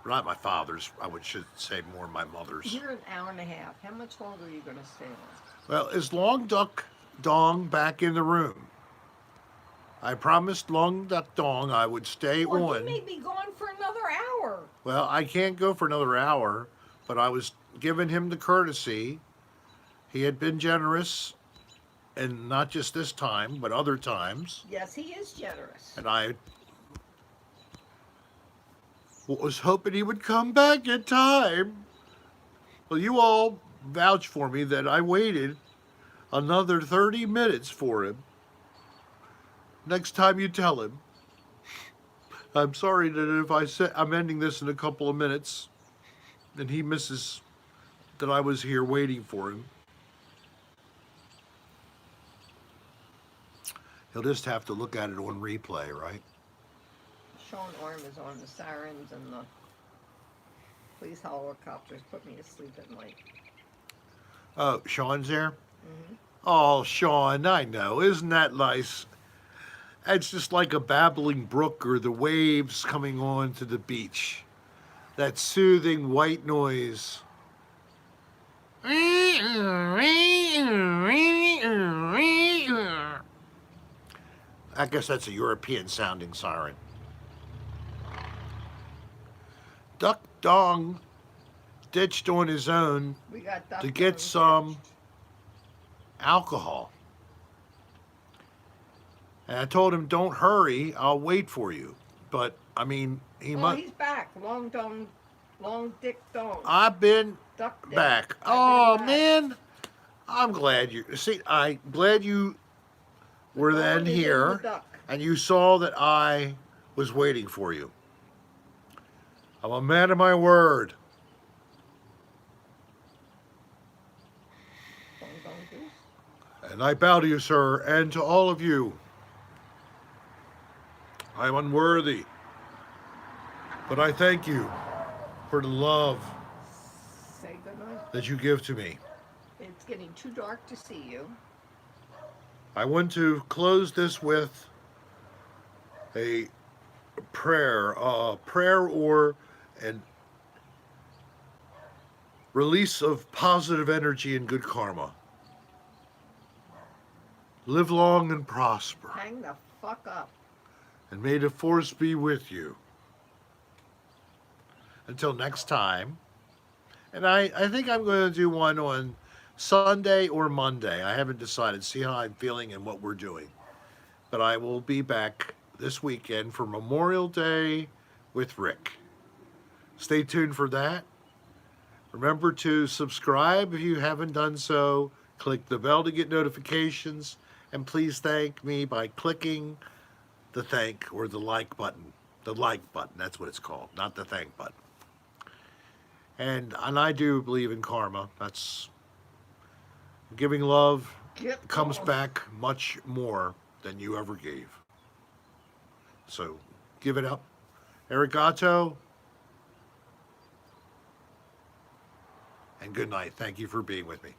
Speaker 1: not my father's, should say more my mother's.
Speaker 2: You're an hour and a half. How much longer are you going to stay on?
Speaker 1: Well, is Long Duck Dong back in the room? I promised Long Duck Dong I would stay
Speaker 2: Well,
Speaker 1: on.
Speaker 2: he may be gone for another hour.
Speaker 1: Well, I can't go for another hour, but I was giving him the courtesy. He had been generous, and not just this time, but other times.
Speaker 2: Yes, he is generous.
Speaker 1: And I was hoping he would come back in time. Well, you all vouch for me that I waited another 30 minutes for him. Next time you tell him. I'm sorry that if I said I'm ending this in a couple of minutes and he misses that I was here waiting for him. He'll just have to look at it on replay, right?
Speaker 2: Sean Arm is on the sirens and the police helicopters put me to sleep at night.
Speaker 1: Oh, Sean's there?
Speaker 2: Mm-hmm.
Speaker 1: Oh, Sean, I know. Isn't that nice? It's just like a babbling brook or the waves coming on to the beach. That soothing white noise. I guess that's a European sounding siren. Duck Dong ditched on his own
Speaker 2: We got Duck
Speaker 1: to get
Speaker 2: Dong
Speaker 1: some
Speaker 2: ditched.
Speaker 1: alcohol. And I told him, don't hurry, I'll wait for you. But, I mean,
Speaker 2: He's back. Long Dick Dong.
Speaker 1: I've been
Speaker 2: Duck Dick.
Speaker 1: back.
Speaker 2: I've
Speaker 1: Oh,
Speaker 2: been back.
Speaker 1: man. I'm glad I'm glad you were
Speaker 2: Dog
Speaker 1: then
Speaker 2: is in the
Speaker 1: here
Speaker 2: duck.
Speaker 1: and you saw that I was waiting for you. I'm a man of my word.
Speaker 2: Dong Dong Goose.
Speaker 1: And I bow to you, sir, and to all of you. I am unworthy. But I thank you for the love
Speaker 2: Say goodnight.
Speaker 1: that you give to me.
Speaker 2: It's getting too dark to see you.
Speaker 1: I want to close this with a prayer or an release of positive energy and good karma. Live long and prosper,
Speaker 2: Hang the fuck up.
Speaker 1: and may the force be with you. Until next time. And I think I'm going to do one on Sunday or Monday. I haven't decided. See how I'm feeling and what we're doing. But I will be back this weekend for Memorial Day with Rick. Stay tuned for that. Remember to subscribe if you haven't done so. Click the bell to get notifications. And please thank me by clicking the thank or the like button. The like button, that's what it's called, not the thank button. And I do believe in karma. That's giving love comes back much more than you ever gave. So give it up. Arigato. And good night. Thank you for being with me.